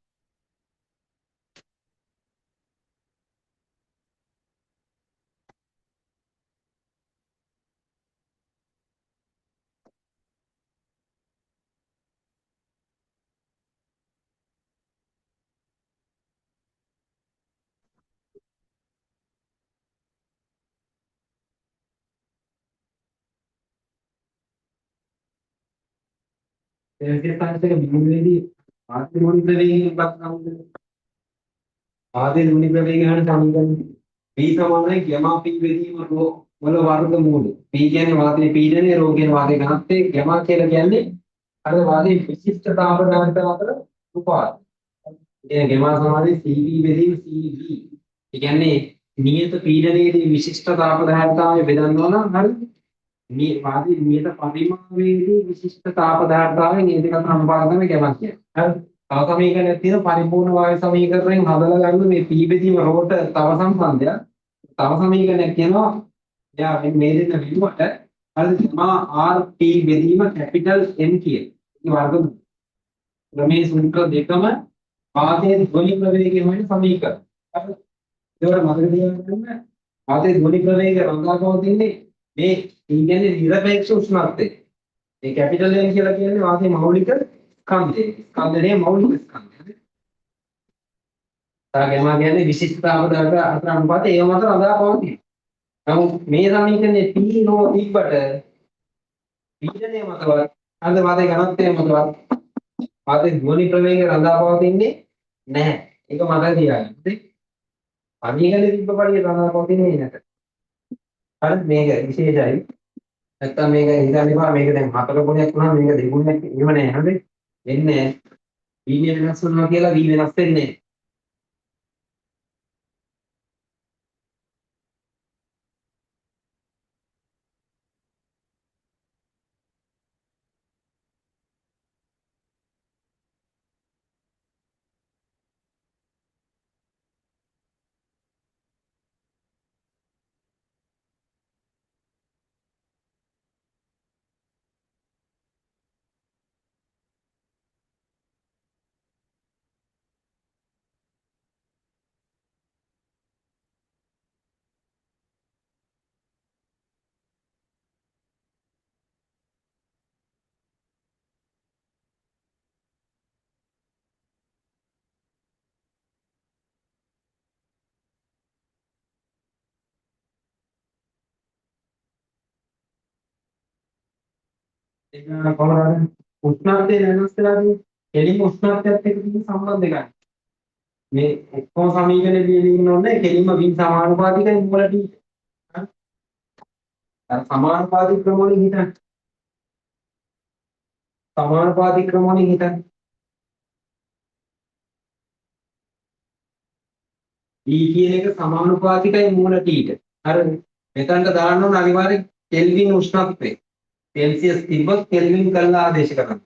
ඒකේ සංකේත බිඳුවේදී ආදී ධ්වනි ප්‍රවේගයෙන් බලන්න ආදී ධ්වනි ප්‍රවේගය යන සමීකරණ V සමානයි ගැමා p බෙදීම රෝ වල වර්ගමූල. p කියන්නේ වාතයේ පීඩනය, රෝ කියන්නේ වාතයේ ඝනත්වය, ගැමා කියලා කියන්නේ අර වාතයේ විශිෂ්ට තාපනාන්ත අතර උපාද. ඒ ගැමා සමානයි Cv බෙදීම Cv. ඒ කියන්නේ නියත පීඩනයේදී විශිෂ්ට තාපදායකතාවය බෙදනවා නම් හරිද? මේ වාතයේ නියත පරිමාණයේදී විශිෂ්ට තාපදායකතාවයෙන් මේ දෙක අතර අනුපාත තමයි ගැමා කියන්නේ. හරිද? තව සමීකරණයක් තියෙනවා පරිපූර්ණ වායු සමීකරණයෙන් හදලා ගන්න මේ P බෙදීම රෝට තව සම්බන්ධයක්. තව සමීකරණයක් කියනවා එයා මේ දෙන්න විරුවට හරිද තමා RT බෙදීම කැපිටල් M කියන. ඒ වර්ගමූල. මේ සූත්‍ර දෙකම වාතයේ ධ්වනි ප්‍රවේගය වෙන සමීකරණ. හරිද? ඒවට මතක තියාගන්න වාතයේ ධ්වනි ප්‍රවේගය රඳා පවතින්නේ මේ කියන්නේ නිරපේක්ෂ උෂ්ණත්වය. මේ කැපිටල් M කියලා කියන්නේ වාතයේ මෞලික ස්කන්ධය. ස්කන්ධයේ මෞලික ස්කන්ධය. ගැමා කියන්නේ විශිෂ්ටතාව දායක අතර අනුපාතය ඒව මත රඳා පවතින. නමුත් මේ සමීකරණයේ P නෝ තිබ්බට පීඩනය මතවත් අද වාතයේ ඝනත්වය මතවත් වාතයේ ධ්වනි ප්‍රවේගය රඳා පවතින්නේ නැහැ. ඒක මතක තියාගන්න. සමීකරණයේ තිබ්බ පරිදි රඳා පවතින්නේ නැහැ. හරි මේක විශේෂයි. නැත්තම් මේක හිතන්න එපා මේක දැන් 4 ගුණයක් වුණා මේක 2 ගුණයක් එහෙම නෑ හරිද? එන්නේ V වෙනස් වෙනවා කියලා V වෙනස් වෙන්නේ නෑ. ඒක කොහොමද උෂ්ණත්වය වෙනස් වෙලා තියෙන්නේ? කෙලින් උෂ්ණත්වයත් එක්ක තියෙන සම්බන්ධය ගන්න. මේ ඔක්කොම සමීකරණ ලියන්න ඕනේ කෙලින්ම V සමානුපාතිකයි මොලට. අර සමානුපාතික ක්‍රම වලින් හිතන්න. සමානුපාතික ක්‍රම වලින් හිතන්න. V කියන එක සමානුපාතිකයි මූල T ට. හරිද? මෙතනට දාන්න ඕන අනිවාර්යෙන් කෙල්වින් උෂ්ණත්වය. සෙල්සියස් තිබ්බොත් කෙල්වින් කරලා ආදේශ කරන්න.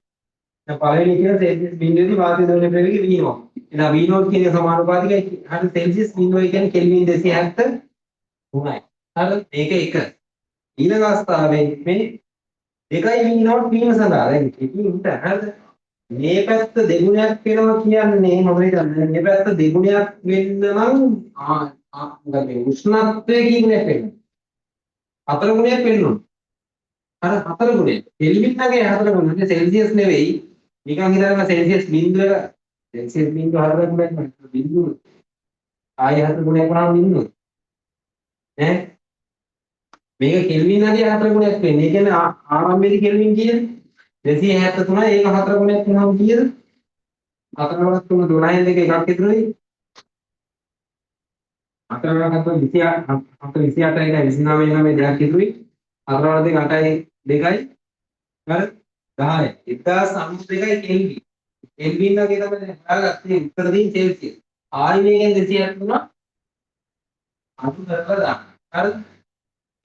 දැන් පළවෙනි කියන සෙල්සියස් බිඳුවේදී වාතය ද්‍රව්‍ය ප්‍රවේගය V0. එහෙනම් V0 කියන එක සමානුපාතිකයි. හරිද? සෙල්සියස් බිඳුවයි කියන්නේ කෙල්වින් 273යි. හරිද? මේක එක. ඊළඟ අවස්ථාවේ මේ 2යි V0 වීම සඳහා දැන් ඉතින් උන්ට හරිද? මේ පැත්ත දෙගුණයක් වෙනවා කියන්නේ මම හිතන්නේ මේ පැත්ත දෙගුණයක් වෙන්න නම් මොකද මේ උෂ්ණත්වය කීගුණයක් වෙන්න? 4 ගුණයක් වෙන්න ඕන. අර 4 ගුණය. කෙල්වින් නැගේ 4 ගුණය. සෙල්සියස් නෙවෙයි. නිකන් හිතන්න සෙල්සියස් බිඳුව සෙල්සියස් බිඳුව 4 ගුණයක් නෙවෙයි. බිඳුව. ආයෙ 4 ගුණයක් වුණාම බිඳුව. ඈ මේක කෙල්වින් නැගේ 4 ගුණයක් වෙන්නේ. ඒ කියන්නේ ආරම්භයේදී කෙල්වින් කියන්නේ 273යි ඒක 4 ගුණයක් වුණාම කීයද? 4 ගුණක් 3 12න් දෙක එකක් ඉතුරුයි. 4 ගුණක් 28 28යි 29 9 දෙකක් ඉතුරුයි. 4 ගුණක් දෙක 8යි 2යි හරි 10යි 1092යි කෙල්වින්. කෙල්වින් වගේ තමයි දැන් හොයාගත්තේ උත්තර දෙයින් සෙල්සියස්. ආයි මේකෙන් 263 අඩු කරලා දාන්න. හරිද?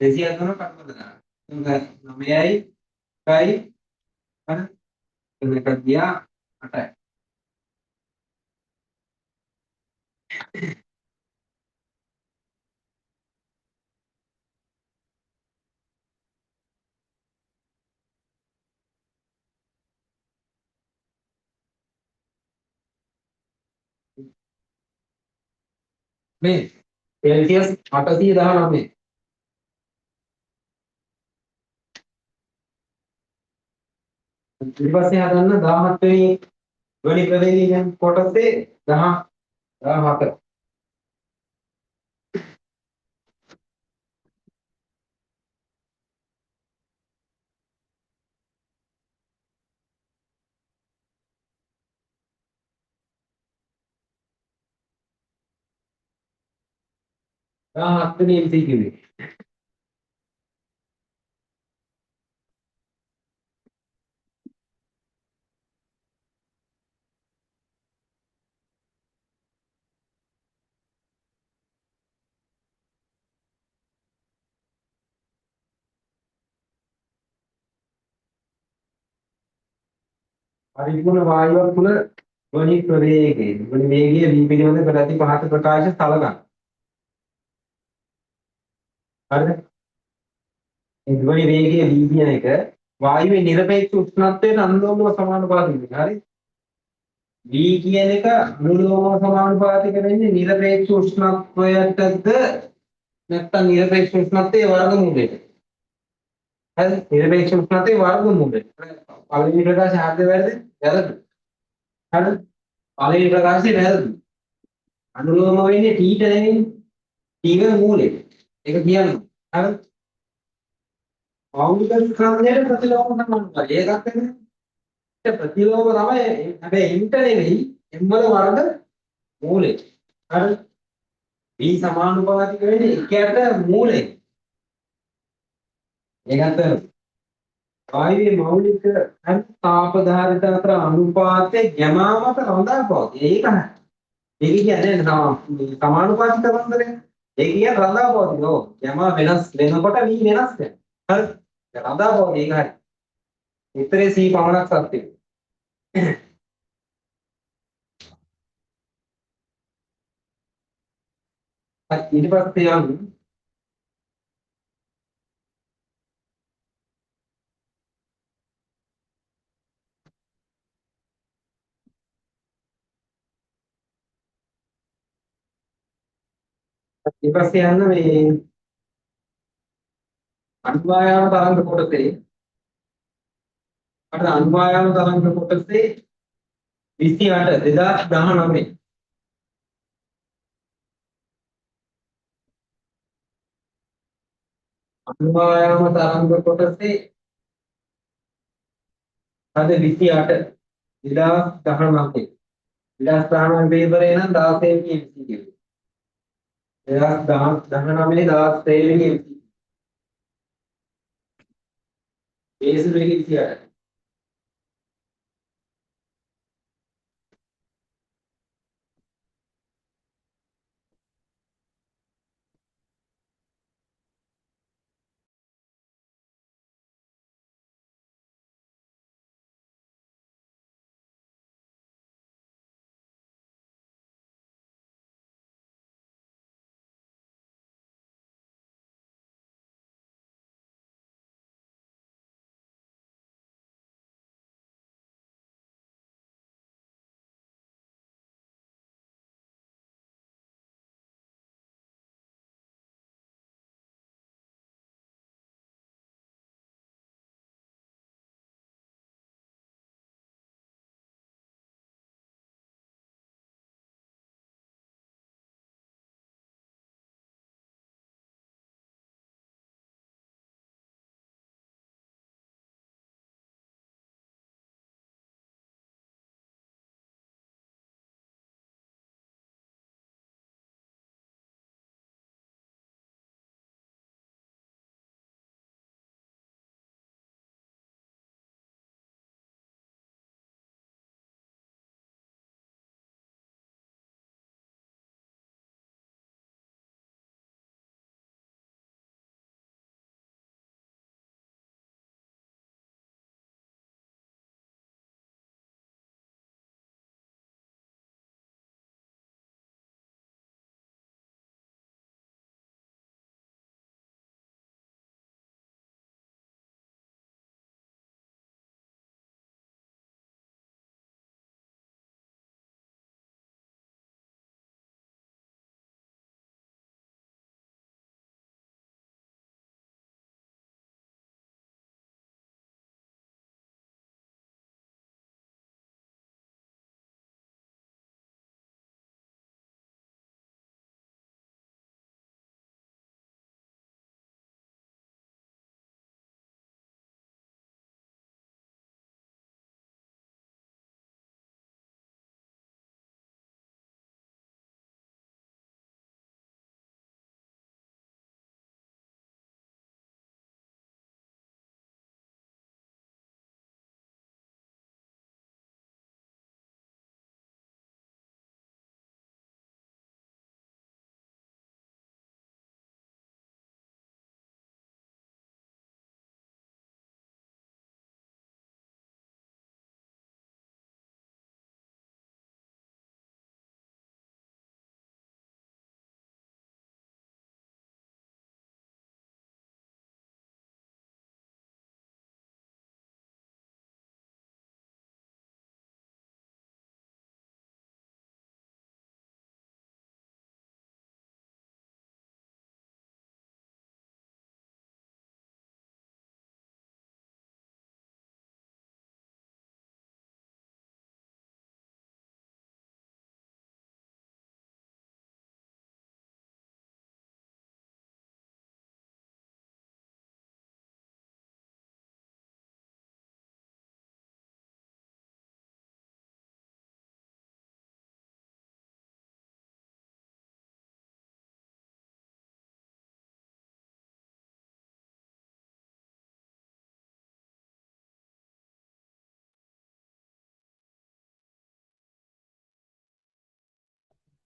263 කඩු කරලා දාන්න. 9යි 1යි හරි. එතන ගියා 8යි. මේ සෙල්සියස් 819. ඊට පස්සේ හදන්න 17 වෙනි ධ්වනි ප්‍රවේගය කියන කොටසේ 10 17 17 වෙනි MCQ එක. පරිපූර්ණ වායුවක් තුළ ධ්වනි ප්‍රවේගය ධ්වනි වේගය v පිළිබඳ ප්‍රති පහත ප්‍රකාශ සලකන්න. හරිද? මේ ධ්වනි වේගය v කියන එක වායුවේ නිරපේක්ෂ උෂ්ණත්වයට අනුලෝමව සමානුපාතිකයි. හරි? v කියන එක අනුලෝමව සමානුපාතික වෙන්නේ නිරපේක්ෂ උෂ්ණත්වයටද නැත්නම් නිරපේක්ෂ උෂ්ණත්වයේ වර්ගමූලයට. හරි? නිරපේක්ෂ උෂ්ණත්වයේ වර්ගමූලයට. පළවෙනි ප්‍රකාශය හරිද වැරදිද? වැරදි. හරි? පළවෙනි ප්‍රකාශය වැරදි. අනුලෝම වෙන්නේ t ට නෙවෙයි. t වල මූලෙට. ඒක කියන්නේ. හරි? මෞලික ස්කන්ධයට ප්‍රතිලෝම සමානුපාතය. ඒකත් එන්නේ. ඒ ප්‍රතිලෝම තමයි හැබැයි ඉන්ට නෙවෙයි m වල වර්ග මූලෙට. හරි? v සමානුපාතික වෙන්නේ එකයට මූලෙට. ඒකත් වායුවේ මෞලික තාප ධාරිත අතර අනුපාතයේ ගැමා මත රඳා පවතී. ඒක හරි. ඒක කියන්නේ සමානුපාතික බන්ධනය. ඒක කියන්නේ රඳා පවතී. ඔව්. ගැමා වෙනස් වෙනකොට v වෙනස් වෙනවා. හරි. රඳා පවතී. ඒක හරි. උත්තරේ C පමණක් සත්‍යයි. ඊට පස්සේ යමු ඊට පස්සේ යන්න මේ අනුවායාම තරංග කොටසේ අර අනුවායාම තරංග කොටසේ 28 2019 අනුවායාම තරංග කොටසේ අද 28 2019 2019 පේපරේ නම් 16 වෙනි MCQ 2019 16 වෙනි MCQ ඒසු එකේ 28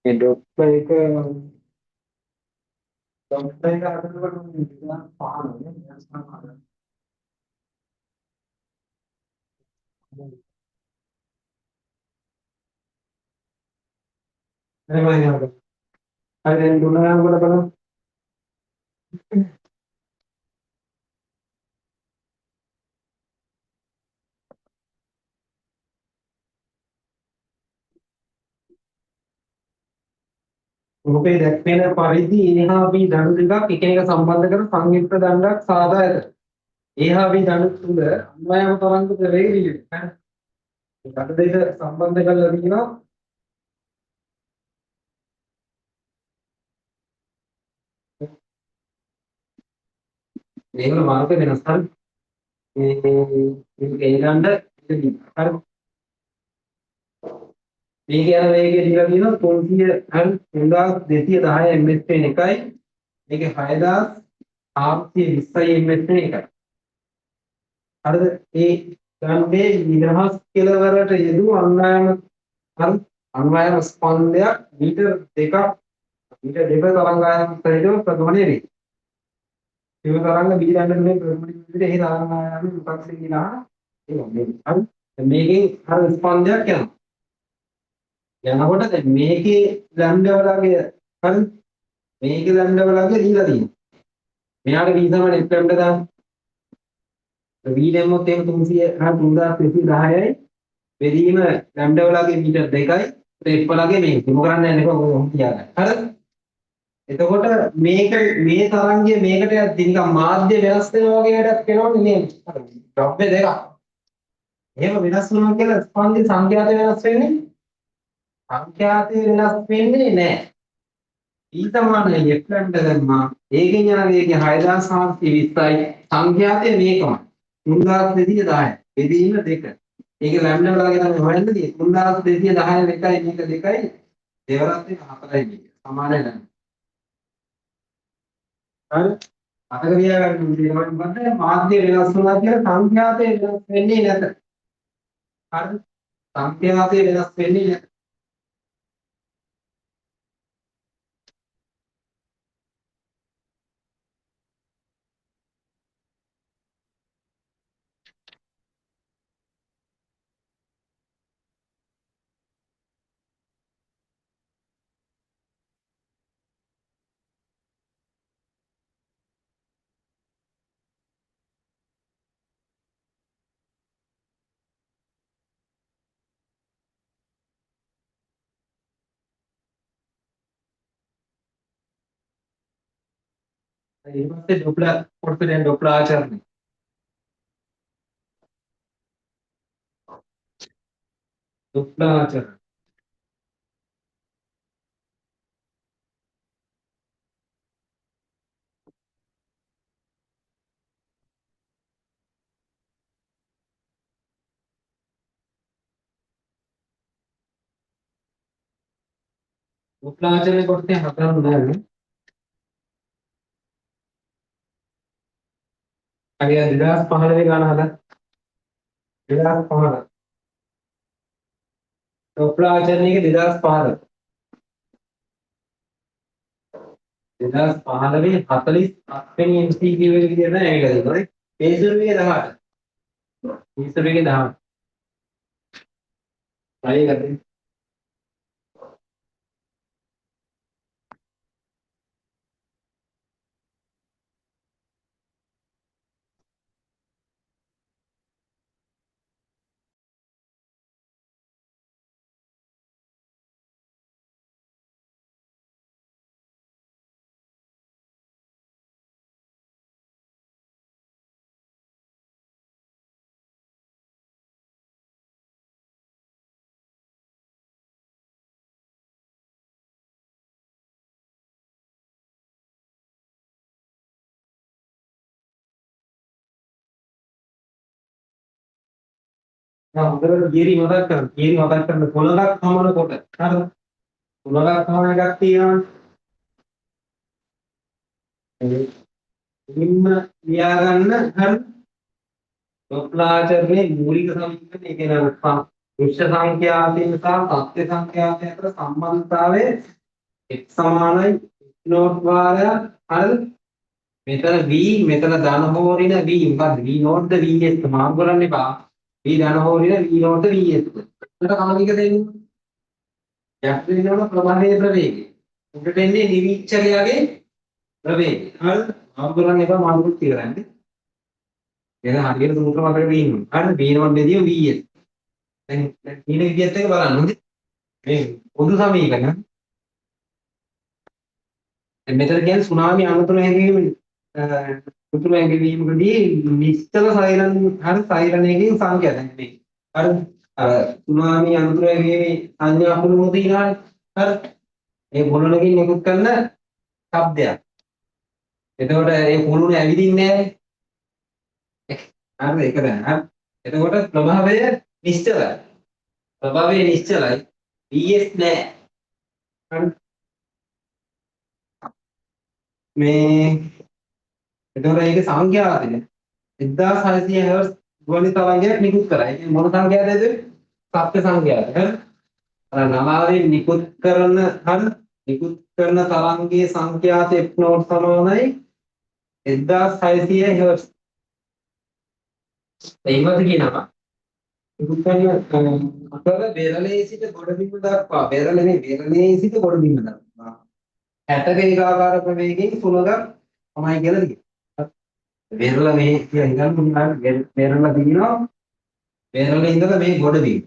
මේ ඩොක්ටර් එක අදනකොට නිකන් පානනේ නැස්නම් එහෙමයි නේද? හරි දැන් දුන්න ගමන් බලමු. රූපේ දැක්වෙන පරිදි ඒහා වී දණු දෙකක් එකිනෙක සම්බන්ධ කර සංයුක්ත දණ්ඩක් සාදා ඇත. ඒහා වී දණු තුල අන්වයම තරංග වේග වියුක්ත. දණු දෙක සම්බන්ධ කරලා තියෙනවා. මේවල මාර්ග වෙනස්. හරි. මේ ඒ දණ්ඩ හරි. මේක යන වේගය දීලා තියෙනවා 300 හරි 3210 ms වෙන එකයි. මේකේ 6420 ms වෙන එකයි. හරිද? ඒ ගන්නේ නිදහස් කෙලවරට යෙදූ අන්වයන හරි අන්වයන ස්පන්දයක් මීටර දෙක තරංගායම සහිතව ප්‍රගමණය වේ. ඒ තරංග බී දණ්ඩ මේ ප්‍රගමණය විදිහට ඒ තරංගායම විපක්ෂ කියනවා. ඒ වගේ. හරි. මේකෙන් හරි ස්පන්දයක් යනවා. යනකොට දැන් මේකේ ලැම්ඩා වලගේ හරි මේකේ ලැම්ඩා වලගේ දීලා තියෙනවා. මෙයාට v සමාන f ලැම්ඩා දාන්න. v දැම්මොත් එහෙම 300 3210යි බෙදීම ලැම්ඩා වලගේ මීටර 2යි f වලගේ මේක. මොකක් කරන්නේ නැහැ නේද ඔය තියාගන්න. හරිද? එතකොට මේක මේ තරංගය මේකට යද්දි නිකන් මාධ්‍ය වෙනස් වෙනවා වගේ වැඩක් වෙනවනේ නේද? ද්‍රව්‍ය දෙකක්. එහෙම වෙනස් වෙනවා කියලා ස්පන්දේ සංඛ්‍යාත වෙනස් වෙන්නේ සංඛ්‍යාතය වෙනස් වෙන්නේ නැහැ. ඊ සමානයි f ලැම්ඩා දැම්මා. ඒකෙන් යන වේගය 6720යි. සංඛ්‍යාතය මේකමයි. 3210. බෙදීම 2. ඒකේ ලැම්ඩා වලගේ තමයි හොයන්න තියෙන්නේ. 3210 එකයි මේක 2යි. දෙවරක් එක 4යි මේක. සමානයි නැහැ. හරි. අතක තියාගන්න තියෙනවා මොකද මාධ්‍ය වෙනස් වුණා කියලා සංඛ්‍යාතය වෙනස් වෙන්නේ නැත. හරි. සංඛ්‍යාතය වෙනස් වෙන්නේ නැත. ඊට පස්සේ ඩොප්ලර් කොටස දැන් ඩොප්ලර් ආචරණය. ඩොප්ලර් ආචරණය. ඩොප්ලර් ආචරණය කොටසේ හතරම දාන්නේ. හරි 2015 ගාන හදන්න. 2015 ඩොප්ලර් ආචරණයක 2015 2015 47 වෙනි MCQ එක විදිහට තමයි ඇවිල්ලා තියෙන්නේ. පේසුරුවේ 18. පේසුරුවේ 18. හරි ගත්තේ. දැන් හොඳට තියරි මතක් කරගන්න. තියරි මතක් කරන පොළොවක් හමන කොට. හරිද? පොළොවක් හමන එකක් තියෙනවා. මුලින්ම ලියා ගන්න හරි ඩොප්ලර් ආචරණයේ මූලික සමීකරණය කියන දෘශ්‍ය සංඛ්‍යාතය සහ සත්‍ය සංඛ්‍යාතය අතර සම්බන්ධතාවය x සමානයි නෝට් වාරයක් හරිද? මෙතන v මෙතන ධන හෝරින v මොකද්ද v නෝට් ද vs මාරු කරන්න එපා. v ධන හෝරින v නෝට් ද vs. උඩට කමනික දෙන්නේ. යක් දෙනවන ප්‍රවාහයේ ප්‍රවේගය. උඩට එන්නේ නිරීක්ෂකයාගේ ප්‍රවේගය. හරිද? මාරු කරන්න එපා මාරු කරන්නේ. එන හරියට සූත්‍ර මතක තියෙනවා. හරිද? v නෝට් දෙදියෝ vs. දැන් ඊට විදිහට එක බලන්න හොඳේ. මේ පොදු සමීකරණ. දැන් මෙතන කියන්නේ සුනාමි අනතුරු හැඟීම උතුරු හැඟීමකදී නිශ්චල සෛරන් හරි සෛරණයකින් සංඛ්‍යා දැන් මේ හරි අර සුනාමි අනතුරු හැඟීමේ සංඥා පුරුමු තියනවානේ. හරි ඒ මොනලකින් නිකුත් කරන શબ્දයක්. එතකොට ඒ පුරුණ ඇවිදින්නේ නැහැ. හරිද? ඒක දැන් හරි. එතකොට ප්‍රභාවය නිශ්චලයි. ප්‍රභාවය නිශ්චලයි. vs නෑ. හරි. මේ එතකොට ඒකේ සංඛ්‍යාවද 1600 හර්ට්ස් ධ්වනි තරංගයක් නිකුත් කරා. ඒක මොන සංඛ්‍යාවද? සත්‍ය සංඛ්‍යාව. හරි. අර නලාවෙන් නිකුත් කරන හරි නිකුත් කරන තරංගයේ සංඛ්‍යාත f නෝට් සමානයි 1600 හර්ට්ස්. ඒකත් කියනවා නිකුත් කරන අතර බෙරළේ සිට ගොඩබිම දක්වා බෙරළේ සිට ගොඩබිම දක්වා 60 ඒකාකාර ප්‍රවේගයෙන් සුළඟක් තමයි කියලා කියනවා. බෙරළ මේ කියලා හිතන්න පුළුවන් බෙරළ දිනනවා බෙරළේ ඉඳලා මේ ගොඩබිම.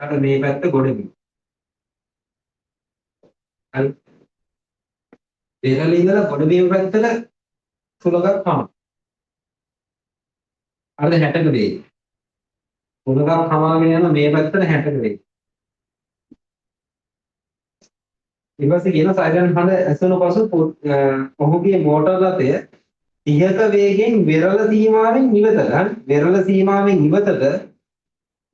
අර මේ පැත්ත ගොඩබිම. හරි. බෙරළේ ඉඳලා ගොඩබිම පැත්තට සුළඟක් තමයි. අර 60ක වේගය. සුළඟක් හමාගෙන යන මේ පැත්තට 60ක වේගය. ඊපස්සේ කියන සයිරන් හඬ ඇසුණු පසු ඔහුගේ මෝටර රථය 30ක වේගයෙන් වෙරළ සීමාවෙන් ඉවතට හරි වෙරළ සීමාවෙන් ඉවතට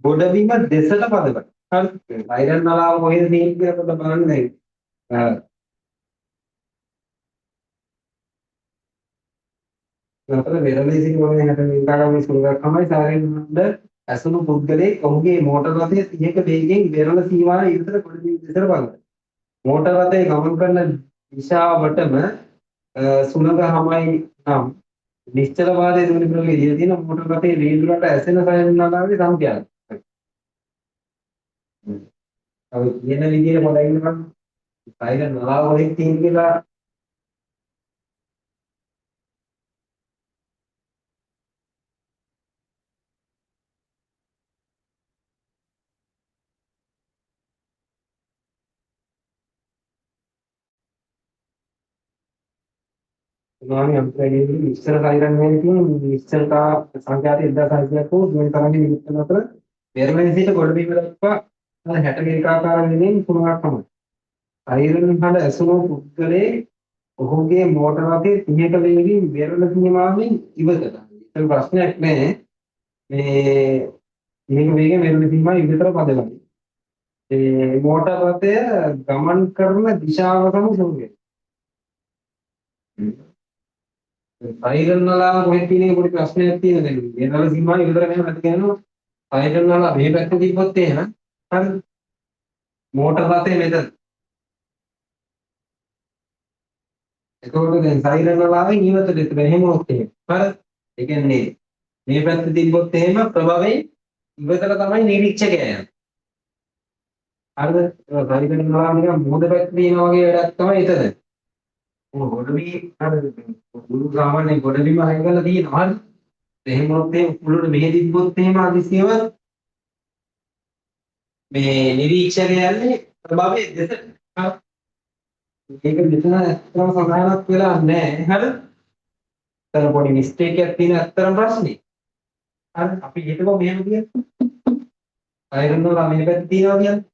ගොඩබිම දෙසට පදවයි. හරි සයිරන් නලාව කොහෙද තියෙන්නේ කියලා පොඩ්ඩක් බලන්න දැන්. නතර වෙරළේ සිට මොනේ හැට මේකාගම සුළඟක් තමයි සයිරන් හඬ ඇසුණු පුද්ගලයෙක් ඔහුගේ මෝටර රථය 30ක වේගයෙන් වෙරළ සීමාවෙන් ඉවතට ගොඩබිම දෙසට පදවයි. මෝටර රථයේ ගමන් කරන දිශාවටම සුළඟ හමයි නම් නිශ්චල වාදයේ දුනි ප්‍රවේගය තියෙන මෝටර රථයේ වේදුරට ඇසෙන සයන නලාවේ සංඛ්‍යාව. අව කියන විදිහට පොඩ්ඩක් ඉන්නකම් සයිරන් නලාව වලින් තියෙන කියලා සුනාමි අන්තරයේ විස්තර සයිරන් වලින් තියෙන විස්තරතා සංඛ්‍යාත 1600ක් වූ මේ තරගේ නිකුත් අතර වෙරළේ සිට ගොඩබිම දක්වා 60 ඒකාකාර වෙනින් තුනක් තමයි. සයිරන් හඬ ඇසුණු පුද්ගලයේ ඔහුගේ මෝටර රථයේ 30ක වේගයෙන් වෙරළ සීමාවෙන් ඉවතට. ඒක ප්‍රශ්නයක් නෑ. මේ 30ක වේගයෙන් වෙරළ සීමාව ඉවතට පදවයි. ඒ මෝටර රථය ගමන් කරන දිශාව තමයි සුළඟ. සයිරන් නලාව කොහෙද තියෙන්නේ පොඩි ප්‍රශ්නයක් තියෙනවා දැන්. වෙරළ සීමාව ඉවතට මෙහෙම නැති කියනවා. සයිරන් නලාව මේ පැත්තට තිබ්බොත් එහෙම හරි. මෝටර රථය මෙතන. එතකොට දැන් සයිරන් නලාවෙන් ඉවතට ඉතල එහෙම වුණොත් එහෙම. හරි. ඒ කියන්නේ මේ පැත්ත තිබ්බොත් එහෙම ප්‍රභවයෙන් ඉවතට තමයි නිරීක්ෂකයා යන්නේ. හරිද? ඒක සයිරන් නලාව නිකන් මොහොත පැත්ත තියෙනවා වගේ වැඩක් තමයි එතන. ගොඩබිම හරිද? මුළු සාමාන්‍ය ගොඩබිම අයින් කරලා තියෙනවා. හරි. එහෙම වුණොත් එහෙම පුළුවන් මෙහෙ තිබ්බොත් එහෙම අදිසියව මේ නිරීක්ෂකයා යන්නේ ප්‍රභවයේ දෙසට. හරි. ඒක මෙතන ඇත්තටම සමානක් වෙලා නැහැ. හරි. තන පොඩි මිස්ටේක් එකක් තියෙන ඇත්තටම ප්‍රශ්නේ. හරි. අපි හිතමු මෙහෙම කියලා. සයිරන් වල මේ පැත්ත තියනවා කියන්නේ.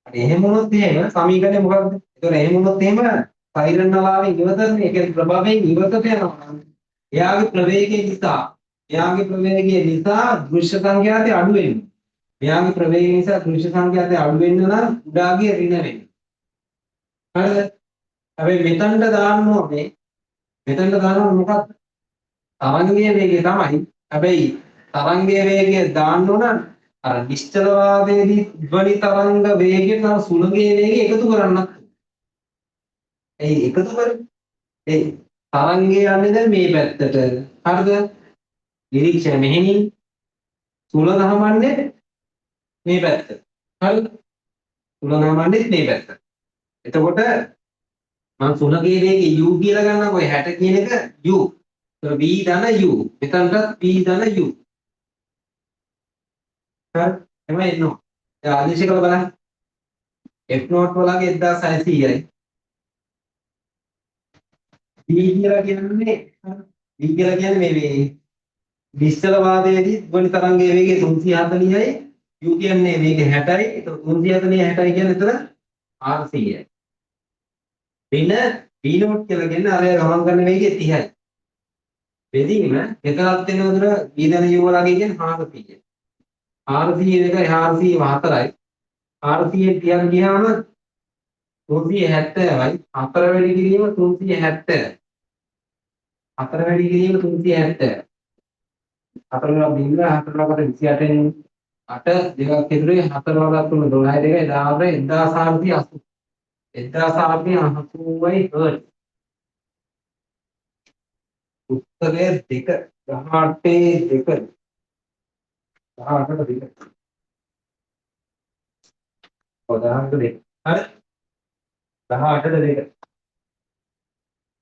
හරි එහෙම වුණොත් එහෙම සමීකරණය මොකක්ද? ඒතකොට එහෙම වුණොත් එහෙම සයිරන් නලාවේ ඉවතනේ ඒ කියන්නේ ප්‍රභවයෙන් ඉවතට යනවා. එයාගේ ප්‍රවේගය නිසා දෘශ්‍ය සංඛ්‍යාතය අඩු වෙනවා. එයාගේ ප්‍රවේගය නිසා දෘශ්‍ය සංඛ්‍යාතය අඩු වෙන්න නම් උඩාගේ ඍණ වෙන්න. හරිද? හැබැයි මෙතනට දාන්න ඕනේ. මෙතනට දානවා මොකක්ද? තරංගයේ වේගය තමයි. හැබැයි තරංගයේ වේගය දාන්න ඕන අර නිශ්චල වාදයේදී ධ්වනි තරංග වේගය සහ සුළඟේ වේගය එකතු කරන්නත්. ඒ එකතු කරන්නේ. ඒ තරංගය යන්නේ දැන් මේ පැත්තට. හරිද? නිරීක්ෂණය මෙහෙණින් සුළඟ හමන්නේ මේ පැත්තට. හරිද? සුළඟ හමන්නේ මේ පැත්තට. එතකොට මම සුළඟේ වේගය u කියලා ගන්නකො 60 කියන එක u. ඒතර v ධන u. මෙතනටත් v ධන u. හරි? එමය එනවා. දැන් ආදේශ කරලා බලන්න. f නෝට් වලගේ 1600යි. v කියලා කියන්නේ මේ නිශ්චල වාදයේදී ධ්වනි තරංගයේ වේගය 340යි. u කියන්නේ මේක 60යි. ඒක 340 60යි කියන්නේ එතන 400යි. වෙන v නෝට් කියලා කියන්නේ අර ගමන් කරන වේගය 30යි. බෙදීම එතරම් වෙනවද v ධන u වලගේ කියන්නේ 400යි. 400 එකයි 404යි. 400 30 ගියාම 370යි. 4 වැඩි කිරීම 370යි. 4 වැඩි කිරීම 370යි. 4 වල බිඳ 4 වලකට 28න් 8 දෙකක් ඉදිරියේ 4 වලක් තුන 12 දෙකයි 1480 1480යි හර්ට්. උත්තරය 2 18 2 18ට 2. ඔව් 18ට 2. හරි 18ට 2.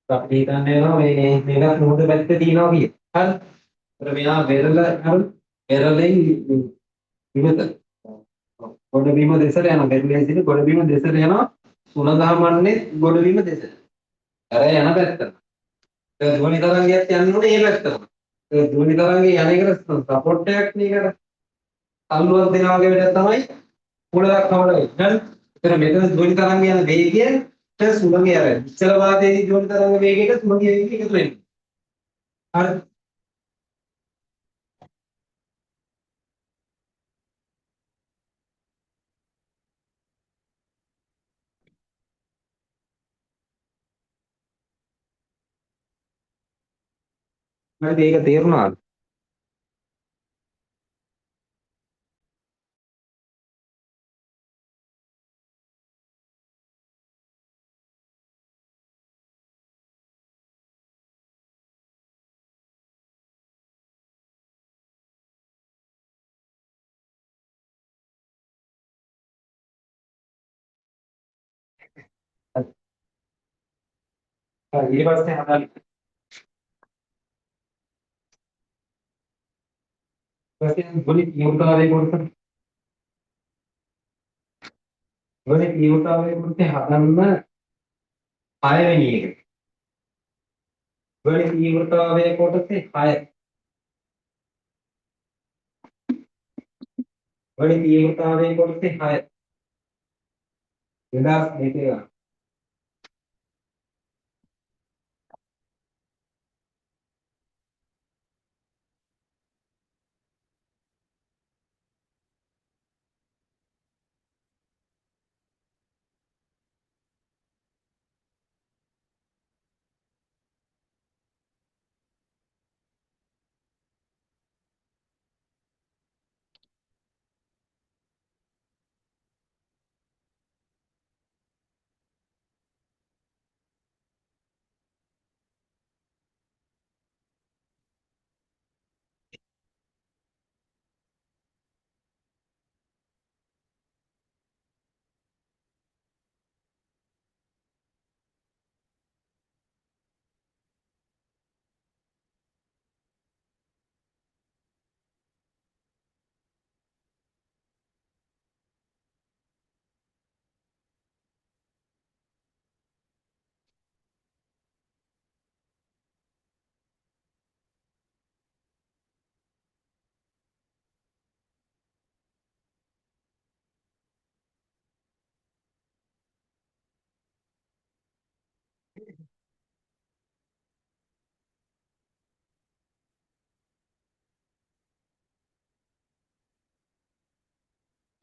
අපි හිතන්නේ මේක මොහොත පැත්තේ තියෙනවා කිය. හරි. ඒතර මෙයා වෙරළෙන් විමත ගොඩබිම දෙසට යනවා. බෙරළේ සිට ගොඩබිම දෙසට යනවා. සුළඟ හමන්නේ ගොඩබිම දෙසට. අර යන පැත්තට. ඒ ධ්වනි තරංගයක් යන්නේ මේ පැත්තට. ඒ ධ්වනි තරංගේ යන එකට සපෝට් එකක් නේකට. තල්ලුවක් දෙනා වගේ වැඩක් තමයි පොළවක් කවලා ඉන්න. ඒතර මෙතන ධ්වනි තරංග යන වේගයට සුළඟේ අර ඉස්සල වාදයේදී ධ්වනි තරංග වේගයක සුළඟේ වේගය එකතු වෙනවා. හරි. මට ඒක තේරුණාද? හරි. ඊට පස්සේ හදාගන්න. ඊපස්සේ ධ්වනි තීව්‍රතාවය කොටස. ධ්වනි තීව්‍රතාවය කොටස හදන්න 6 වෙනි එක. ධ්වනි තීව්‍රතාවය කොටසේ 6. ධ්වනි තීව්‍රතාවය කොටසේ 6. 2002 ගන්න.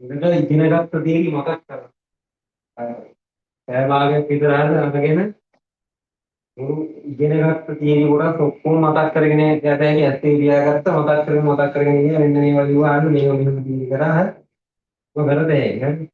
ඉතින් ඉගෙන ගත්ත දේ මතක් කරගන්න. පැය භාගයක් විතර හරිද අරගෙන ඉගෙන ගත්ත තියෙන කොට ඔක්කොම මතක් කරගෙන යත හැකි ඇත්තේ ලියාගත්ත මතක් කරගෙන ඉන්නේ මෙන්න මේවා ලියුවාම මේවා මෙහෙම තියෙන කරා හරි ඔය කරද හරි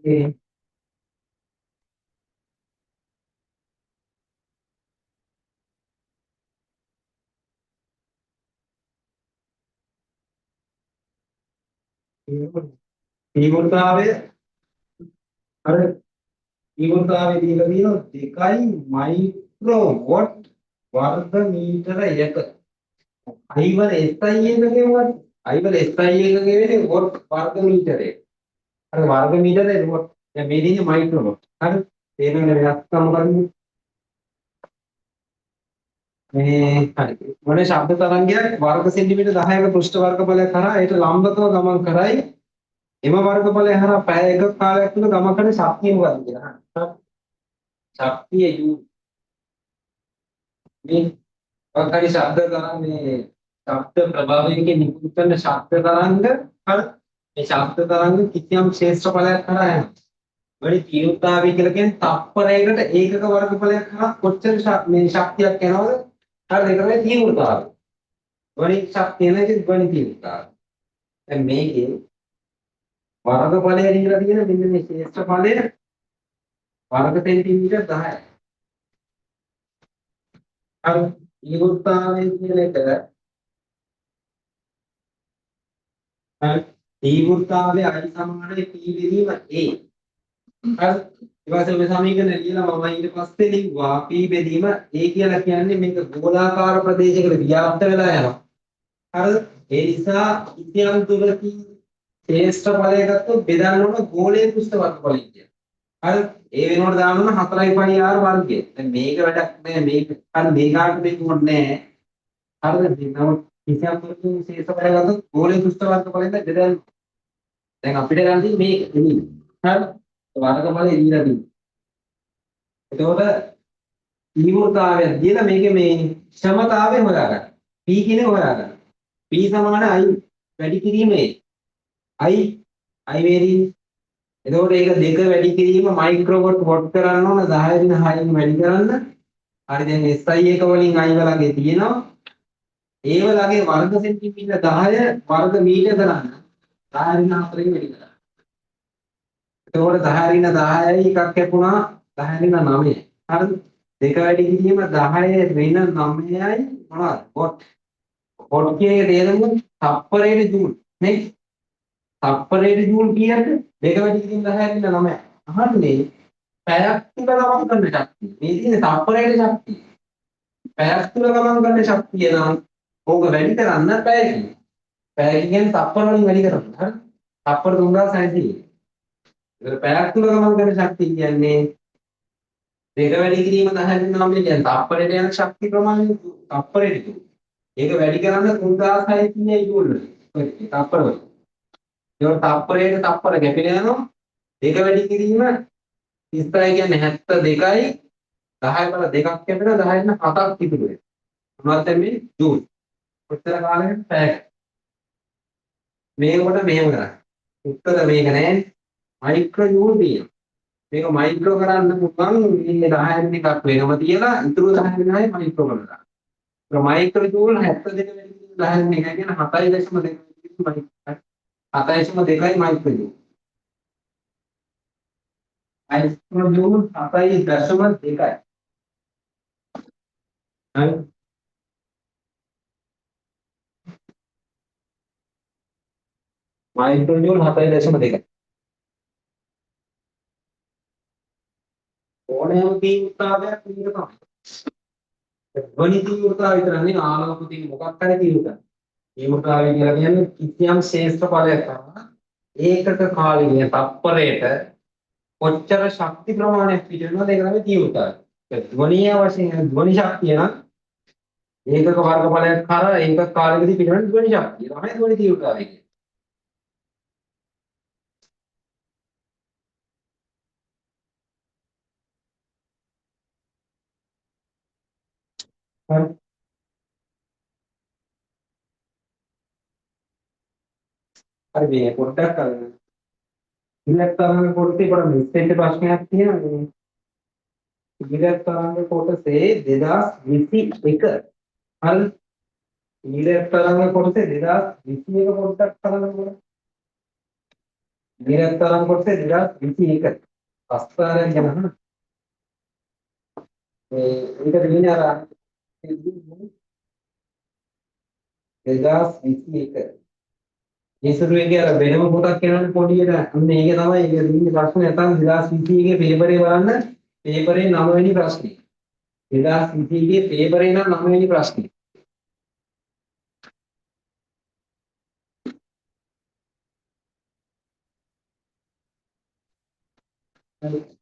ඒ තීව්‍රතාවය අර තීව්‍රතාවය දීලා තියෙනවා 2 මයික්‍රෝවොට් වර්ග මීටර 1 අයිවල SI එකකේවත් අයිවල SI එකකේ වෙන්නේ වොට් වර්ග මීටරේ අර වර්ග මීටරේ වොට් දැන් මේ දෙන්නේ මයික්‍රෝවොට් හරි තේරෙනවද වෙනස්කම මොකක්ද මේ හරි මොනේ ශබ්ද තරංගයක් වර්ග සෙන්ටිමීටර 10ක පෘෂ්ඨ වර්ගඵලයක් කරා ඒට ලම්බකව ගමන් කරයි එම වර්ගඵලය හරහා පැය එකක කාලයක් තුළ ගමන් කරන ශක්තිය මොකක්ද කියලා හරි ශක්තිය U මේ වර්ගයි ශබ්ද තරංග මේ ශබ්ද ප්‍රභාවයෙන් නිකුත් කරන ශබ්ද තරංග හරි මේ ශබ්ද තරංග කිසියම් ක්ෂේත්‍රඵලයක් කරා යනවා වැඩි තීව්‍රතාවය කියලා කියන්නේ තප්පරයකට ඒකක වර්ගඵලයක් කරා කොච්චර මේ ශක්තියක් යනවද හරි ඒක තමයි තීව්‍රතාවය වැඩි ශක්තිය නැති වැඩි තීව්‍රතාවය දැන් මේකේ වර්ගඵලය දීලා තියෙන මෙන්න මේ ක්ෂේත්‍රඵලය වර්ග සෙන්ටිමීටර් 10යි හරි තීව්‍රතාවය කියන එක හරි තීව්‍රතාවය I සමානයි P බෙදීම A හරි ඊට පස්සේ මේ සමීකරණ ලියලා මම ඊට පස්සේ ලිව්වා P බෙදීම A කියලා කියන්නේ මේක ගෝලාකාර ප්‍රදේශයකට ව්‍යාප්ත වෙලා යනවා හරිද ඒ නිසා ඉතියම් තුලකින් ශ්‍රේෂ්ඨ ඵලය ගත්තොත් බෙදන්න ඕන ගෝලීය පෘෂ්ඨ වර්ගඵලය කියලා හරි ඒ වෙනකොට දාන්න ඕන 4 පයි r වර්ගය දැන් මේක වැඩක් නෑ මේක හරි මේකාට මේක ඕනේ නෑ හරිද නමුත් කිසියම් තුලකින් ශ්‍රේෂ්ඨ ඵලය ගත්තොත් ගෝලීය පෘෂ්ඨ වර්ගඵලයෙන් බෙදන්න දැන් අපිට ගන්න තියෙන්නේ මේක එළිය හරි වර්ගඵලය දීලා තියෙනවා එතකොට තීව්‍රතාවය දීලා මේකේ මේ ක්ෂමතාවය හොයාගන්න. P කියන්නේ හොයාගන්න. P සමාන I වැඩි කිරීමේ I I වේදී එතකොට ඒක දෙක වැඩි කිරීම මයික්‍රෝවොට් වොට් කරන්න ඕන 10 දින 6න් වැඩි කරන්න. හරි දැන් SI එක වලින් I වලගේ තියෙනවා. ඒ වලගේ වර්ග සෙන්ටිමීටර 10 වර්ග මීටර කරන්න 10 දින 4න් වැඩි කරන්න. එතකොට 10 දින 10යි එකක් කැපුණා 10 දින 9යි. හරිද? දෙක වැඩි කිරීම 10 ඍණ 9යි මොනවද? වොට්. වොට් කියන එක තේරුම තප්පරයට ජූල්. නේ? තප්පරයට ජූල් කීයද? දෙක වැඩි කිරීම 10 ඍණ 9යි. අහන්නේ පැයක් තුල ගමන් කරන ශක්තිය. මේ තියෙන්නේ තප්පරයට ශක්තිය. පැයක් තුල ගමන් කරන ශක්තිය නම් ඕක වැඩි කරන්න පැයකින්. පැය කියන්නේ තප්පර වලින් වැඩි කරන්න. හරි? තප්පර 3600. ඒක පැයක් තුල ගමන් කරන ශක්තිය කියන්නේ දෙක වැඩි කිරීම 10 න් 9 කියන්නේ තප්පරයට යන ශක්ති ප්‍රමාණය තප්පරයට කිව්වා. ඒක වැඩි කරන්න 3600 ජූල් වලින්. ඔය තප්පර වලින්. ඒක තප්පරයට තප්පර කැපිලා යනවා. දෙක වැඩි කිරීම 30 කියන්නේ 72යි 10 බල දෙකක් කැපිලා 10 න් 7ක් ඉතුරු වෙනවා. මොනවද මේ ජූල්. කොච්චර කාලයකට පැයක. මේකට මෙහෙම කරා. උත්තර මේක නෑ. මයික්‍රෝ ජූල් තියෙනවා. මේක මයික්‍රෝ කරන්න පුළුවන් මේ 10 එකක් වෙනම තියලා ඉතුරු 10 දෙනායි මයික්‍රෝ කරලා. ඒක මයික්‍රෝ ජූල් 72 වැඩි 10 එක කියන 7.2 7.2යි මයික්‍රෝ ජූල්. මයික්‍රෝ ජූල් 7.2යි. හරි. මයික්‍රෝජූල් 4.2. ඕනෑම තීව්‍රතාවයක් විදිහට තමයි. ධ්වනි තීව්‍රතාවය විතර නෙවෙයි ආලෝක තියෙන මොකක් හරි තීව්‍රතාවය. තීව්‍රතාවය කියලා කියන්නේ කිසියම් ශේෂ්ඨ ඵලයක් තමයි. ඒකක කාලීන තත්පරයට කොච්චර ශක්ති ප්‍රමාණයක් පිටවෙනවද ඒක තමයි තීව්‍රතාවය. ධ්වනිය වශයෙන් ධ්වනි ශක්තිය නම් ඒකක වර්ගඵලයක් කරා ඒකක කාලෙකදී පිටවෙන ධ්වනි ශක්තිය තමයි ධ්වනි තීව්‍රතාවය කියන්නේ. හරි. හරි මේ පොඩ්ඩක් ඉලක්ක තරංග කොටසේ පොඩ මිස්ටේක් ප්‍රශ්නයක් තියෙනවා. ඉලක්ක තරංග කොටසේ 2021 හරි. ඉලක්ක තරංග කොටසේ 2021 පොඩ්ඩක් බලන්න. ඉලක්ක තරංග කොටසේ 2021 අස්තරයෙන් ගන්න. මේක දෙන්නේ අර 2021 ඉස්සරුවේගේ අර වෙනම පොතක් කියනවනේ පොඩියට. අන්න ඒක තමයි ඒක දෙන්නේ ප්‍රශ්නේ නැත්නම් 2021 ගේ පේපරේ බලන්න පේපරේ 9 වෙනි ප්‍රශ්නේ. 2021 ගේ පේපරේ නම් 9 වෙනි ප්‍රශ්නේ. හරි.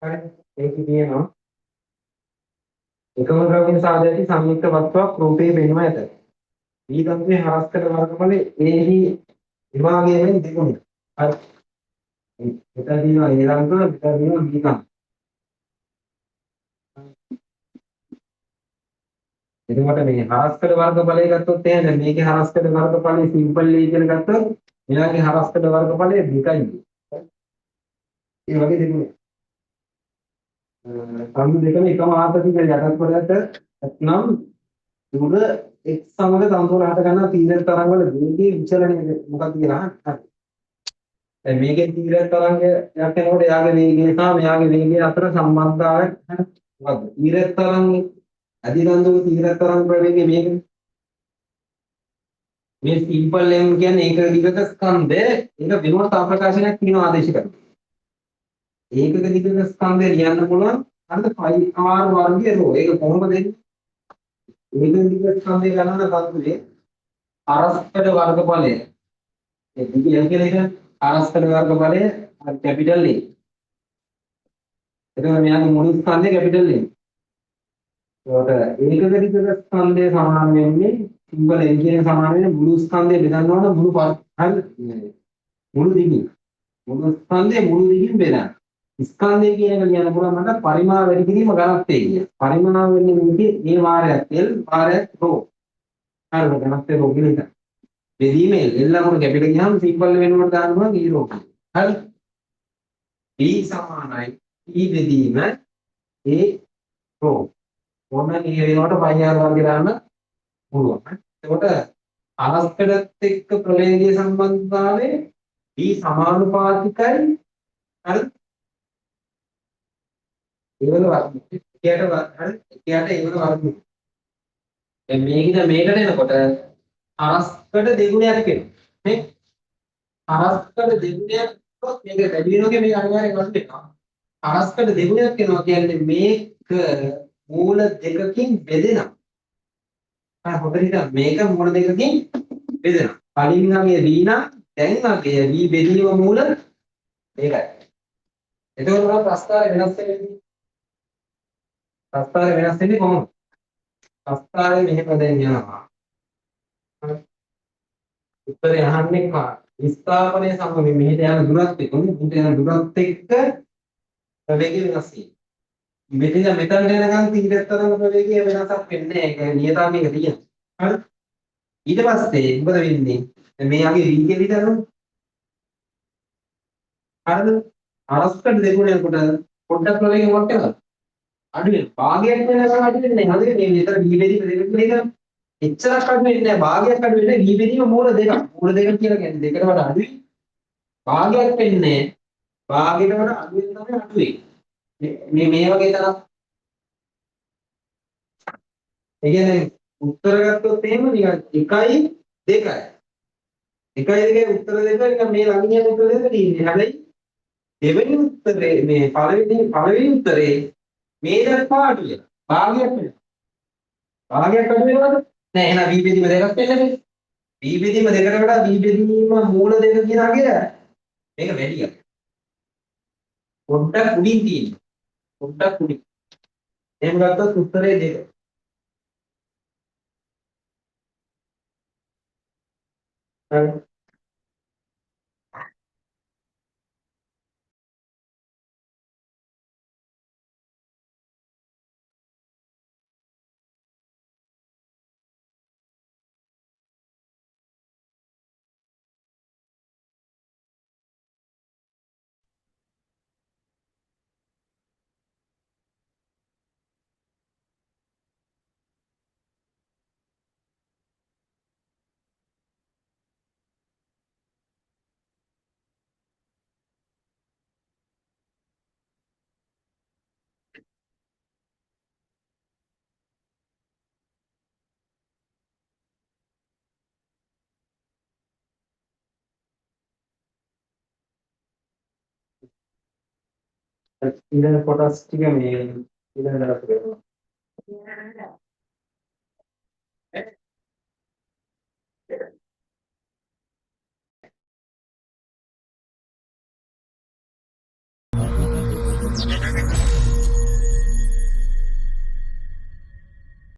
හරි. ඒක කියනවා එකම ද්‍රව්‍ය සාධකයේ සංයුක්ත වස්තුවක් රූපේ වෙනව ඇත. ඊ තන්ත්‍රයේ හරස්කඩ වර්ගඵලයේ ඒහි විභාගයෙන් දෙගුණයි. හරි. මෙතන තියෙනවා ඒ ලංකව මෙතන තියෙනවා බී තන්ත්‍රය. එතකොට මේ හරස්කඩ වර්ගඵලය ගත්තොත් එහෙනම් මේකේ හරස්කඩ වර්ගඵලය සිම්පල් ඒ කියලා ගත්තොත් මෙයාගේ හරස්කඩ වර්ගඵලය 2යි. ඒ වගේ දෙන්නේ. සම්දු දෙකම එකම ආකාරයක යටත් කොටයට නම් දුර x සමග සම්පූර්ණ හට ගන්නා තීරණ තරංග වල වේගයේ විචලනය මොකක්ද කියලා අහන්න. දැන් මේකේ තීරණ තරංගයක් යනකොට එයාගේ වේගය සහ මෙයාගේ වේගය අතර සම්බන්ධතාවයක් මොකද්ද? තීරණ තරංග අධිරන්දුක තීරණ තරංග ප්‍රවේගය මේක. මේ සිම්පල් m කියන්නේ ඒක දිගක ස්කන්ධය. ඒක විනෝද ප්‍රකාශනයක් කියන ආදේශ කරනවා. ඒකක දිගක ස්කන්ධය ලියන්න පුළුවන් අර pi r වර්ගය රෝ. ඒක කොහොමද දෙන්නේ? ඒකක දිගක ස්කන්ධය ගණන සම්පූර්ණේ අරස්කඩ වර්ගඵලය. ඒ දිග m කියලා ඉතින් අරස්කඩ වර්ගඵලය කැපිටල් A. එතකොට මෙයාගේ මුළු ස්කන්ධය කැපිටල් A. ඒකට ඒකක දිගක ස්කන්ධය සමාන වෙන්නේ සිම්පල් m කියන සමාන වෙන්නේ මුළු ස්කන්ධය බෙදන්න ඕන මුළු හරි මුළු දිගින්. මුළු ස්කන්ධය මුළු දිගින් බෙදන්න. ස්කන්ධය කියන එක කියන්න පුළුවන් මට පරිමාව වැඩි කිරීම ඝනත්වය කියන. පරිමාව වෙන්නේ මේකේ a වාරයක් l වාරයක් ρ. හරිද? ඝනත්වය ρ කියන එක. බෙදීම l ලකුණු කැපිට ගියාම සිම්පල් වෙනකොට දාන්න පුළුවන් e ρ. හරි? b සමානයි e බෙදීම a ρ. ඕන මේ වෙනකොට πr වර්ගය දාන්න පුළුවන්. එතකොට අරස්කඩත් එක්ක ප්‍රවේගයේ සම්බන්ධතාවය B සමානුපාතිකයි හරි ඒවල වර්ගය. එකට හරි එකට ඒවල වර්ගය. දැන් මේකට එනකොට හරස්කට දෙගුණයක් වෙනවා. මේ හරස්කට දෙගුණයක් වුණොත් මේක වැඩි වෙනවා කියන්නේ මේක අනිවාර්යෙන් වර්ධ වෙනවා. හරස්කට දෙගුණයක් වෙනවා කියන්නේ මේක මූල දෙකකින් බෙදෙනවා. හරි හොඳට හිතන්න මේක මූල දෙකකින් බෙදෙනවා. කලින් අගේ B නම් දැන් අගේ B බෙදීම මූල මේකයි. එතකොට තමයි ප්‍රස්තාරය වෙනස් වෙන්නේ. ප්‍රස්තාරය වෙනස් වෙන්නේ කොහොමද? ප්‍රස්තාරය මෙහෙම දැන් යනවා. උත්තරය අහන්නේ විස්ථාපනය සමග මෙහෙට යන දුරත් එක්ක මෙහෙට යන දුරත් එක්ක ප්‍රවේගය වෙනස් වෙනවා. මෙතන යනකම් තීරතරංග ප්‍රවේගය වෙනසක් වෙන්නේ නැහැ. ඒක නියතාවයක තියෙනවා. හරි. ඊට පස්සේ මොකද වෙන්නේ? දැන් මේ යගේ v කියලා හිතන්න. හරිද? අරස්කට දෙගුණයකට පොඩ්ඩක් ප්‍රවේගය මොකක්ද කරන්නේ? අඩු වෙනවා. භාගයක් වෙනකම් අඩු වෙන්නේ නැහැ. හරිද? මේ විතර v බෙදීම දෙකක් නේද? එච්චරක් අඩු වෙන්නේ නැහැ. භාගයක් අඩු වෙන්නේ v බෙදීම මූල දෙකක්. මූල දෙක කියලා කියන්නේ දෙකට වඩා අඩුයි. භාගයක් වෙන්නේ භාගයට වඩා අඩු වෙන තමයි අඩු වෙන්නේ. මේ වගේ තරම් ඒ කියන්නේ උත්තර ගත්තොත් එහෙම නිකන් 1යි 2යි 1යි 2යි උත්තර දෙක නිකන් මේ ළඟින් යන උත්තර දෙක තියෙන්නේ. හැබැයි දෙවෙනි උත්තරේ මේ පළවෙනි උත්තරේ මේ දක්වා අඩු වෙනවා. භාගයක් වෙනවා. භාගයක් අඩු වෙනවද? නෑ එහෙනම් v බෙදීම දෙකක් වෙන්නේ. v බෙදීම දෙකට වඩා v බෙදීම මූල දෙක කියන අගය මේක වැඩියක්. පොඩ්ඩක් උඩින් තියෙනවා. පොඩ්ඩක් උඩින්. එහෙම ගත්තොත් උත්තරේ දෙක. හරි. ඊළඟ කොටස් ටික මේ ඊළඟ දවසේ කරනවා.